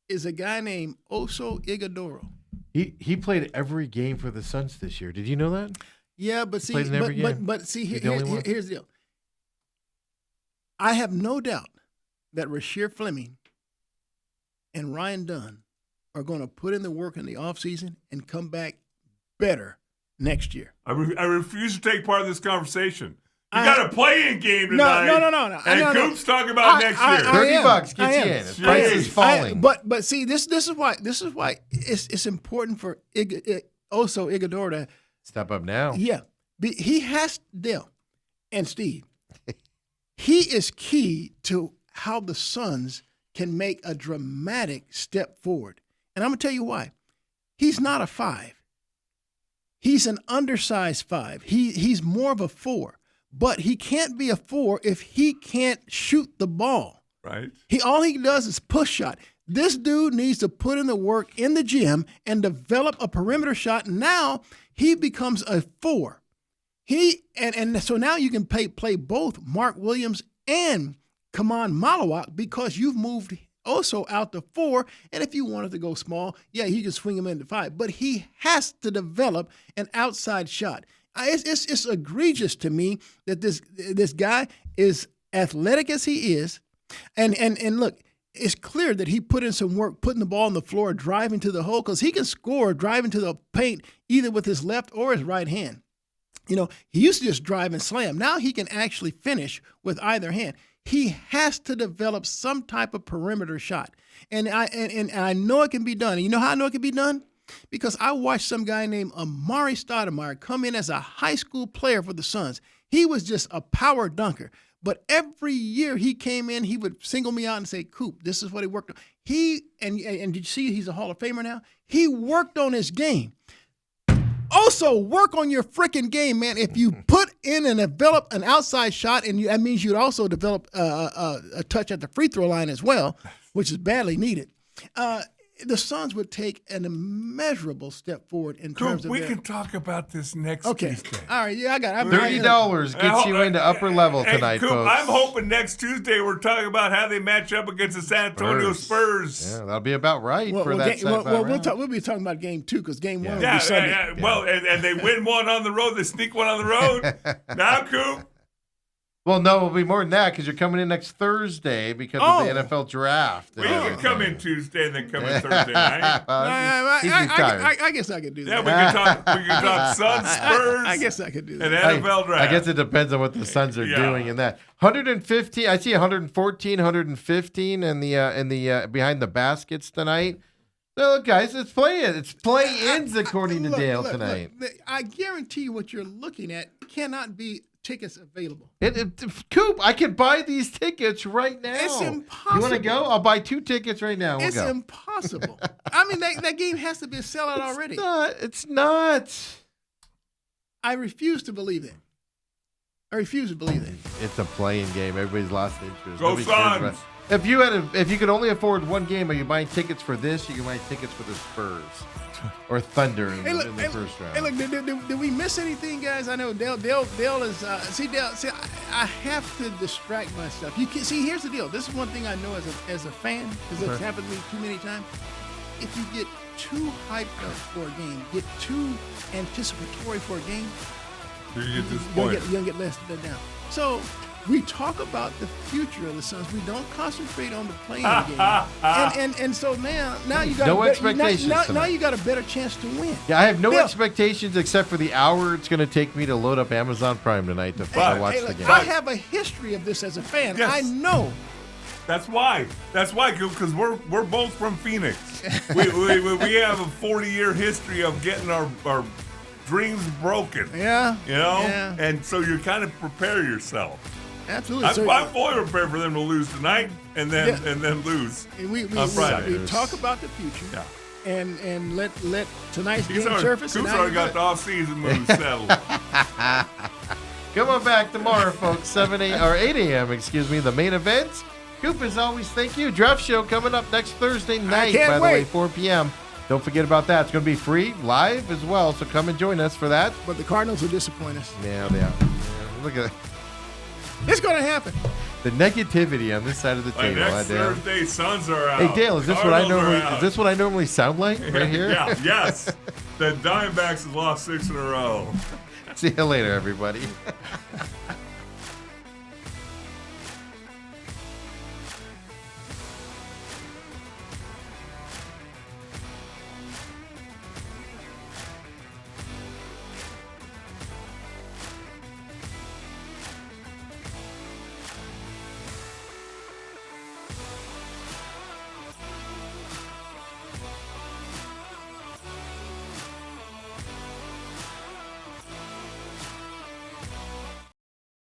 is a guy named Oso Ighodaro. He played every game for the Suns this year. Did you know that? Yeah, but see, played in every game. but see, He's the only one? here's the deal. I have no doubt that Rasheer Fleming and Ryan Dunn are going to put in the work in the offseason and come back better next year. I refuse to take part in this conversation. You got a play-in game No, tonight. no. And Coop's talking about next year. $30 gets I you am. in. His I price am. is falling. But see, this is why it's important for Oso Ighodaro to Step up now. he has Dale and Steve. He is key to how the Suns can make a dramatic step forward. And I'm going to tell you why. He's not a 5. He's an undersized 5. He's more of a 4. But he can't be a 4 if he can't shoot the ball. Right. All he does is push shot. This dude needs to put in the work in the gym and develop a perimeter shot. Now he becomes a 4. So now you can play both Mark Williams and Kaman Malawak because you've moved Oso out to 4. And if you wanted to go small, you can swing him into 5. But he has to develop an outside shot. It's egregious to me that this guy is athletic as he is, and look, it's clear that he put in some work, putting the ball on the floor, driving to the hole, because he can score driving to the paint either with his left or his right hand. He used to just drive and slam. Now he can actually finish with either hand. He has to develop some type of perimeter shot, and I know it can be done. And you know how I know it can be done? Because I watched some guy named Amari Stoudemire come in as a high school player for the Suns. He was just a power dunker. But every year he came in, he would single me out and say, Coop, this is what he worked on. And did you see he's a Hall of Famer now? He worked on his game. also work on your freaking game, man. If you put in and develop an outside shot, and that means you'd also develop a touch at the free throw line as well, which is badly needed. The Suns would take an immeasurable step forward in terms of we can talk about this next Okay. Tuesday. All right. Yeah, I got it. $30 gets you into upper level tonight, Coop, folks. I'm hoping next Tuesday we're talking about how they match up against the San Antonio Spurs. Yeah, that'll be about right Well, for that. we'll be talking about game 2 because game 1 will be Sunday. Well, and they win one on the road, they sneak one on the road. Now, Coop. Well, no, it'll be more than that because you're coming in next Thursday because of the NFL draft. Well, you can come in Tuesday and then come in Thursday night. He's retired. I guess I could do Yeah, that. we can talk Suns, Spurs. I guess I could do and that. NFL draft. I guess it depends on what the Suns are doing in that. 115. I see 114, 115 in the behind the baskets tonight. So look, guys, it's play-ins according to Dale tonight. Look, I guarantee you what you're looking at cannot be tickets available. Coop, I can buy these tickets right now. It's impossible. You want to go? I'll buy 2 tickets right now. It's go. impossible. I mean, that game has to be a sellout already. It's not. I refuse to believe that. It's a playing game. Everybody's lost interest. Go Nobody cares Suns. about- If you could only afford one game, are you buying tickets for this? You can buy tickets for the Spurs or Thunder in the first round. Hey, look, did we miss anything, guys? I know Dale is. I have to distract myself. You can see. Here's the deal. This is one thing I know as a fan because it's happened to me too many times. If you get too hyped up for a game, get too anticipatory for a game, You get you're disappointed. gonna get let down. So we talk about the future of the Suns. We don't concentrate on the playing game. And so now you got No expectations Now tonight. you got a better chance to win. Yeah, I have no Bill. expectations except for the hour it's going to take me to load up Amazon Prime tonight to watch Hey, the look, game. I have a history of this as a fan. Yes. I know. That's why, because we're both from Phoenix. we have a 40-year history of getting our dreams broken. Yeah. You know, Yeah. and so you kind of prepare yourself. Absolutely. I'm fully prepared for them to lose tonight and then lose on Friday. We talk about the future. Yeah. And let tonight's He's game surface. and Coop's now already you got the off-season moves settled. Come on back tomorrow, folks. 8 a.m. Excuse me. The main event. Coop, as always, thank you. Draft show coming up next Thursday night. can't By the way, wait. 4 p.m. Don't forget about that. It's going to be free, live as well. So come and join us for that. But the Cardinals will disappoint us. Yeah, they are. Look at It's going to happen. the negativity on this side of the By table. next Dale? Thursday, Suns are out. Hey Dale, is this what I Cardinals are normally? out. Is this what I normally sound like right here? Yeah, yes. The Diamondbacks have lost 6 in a row. See you later, everybody.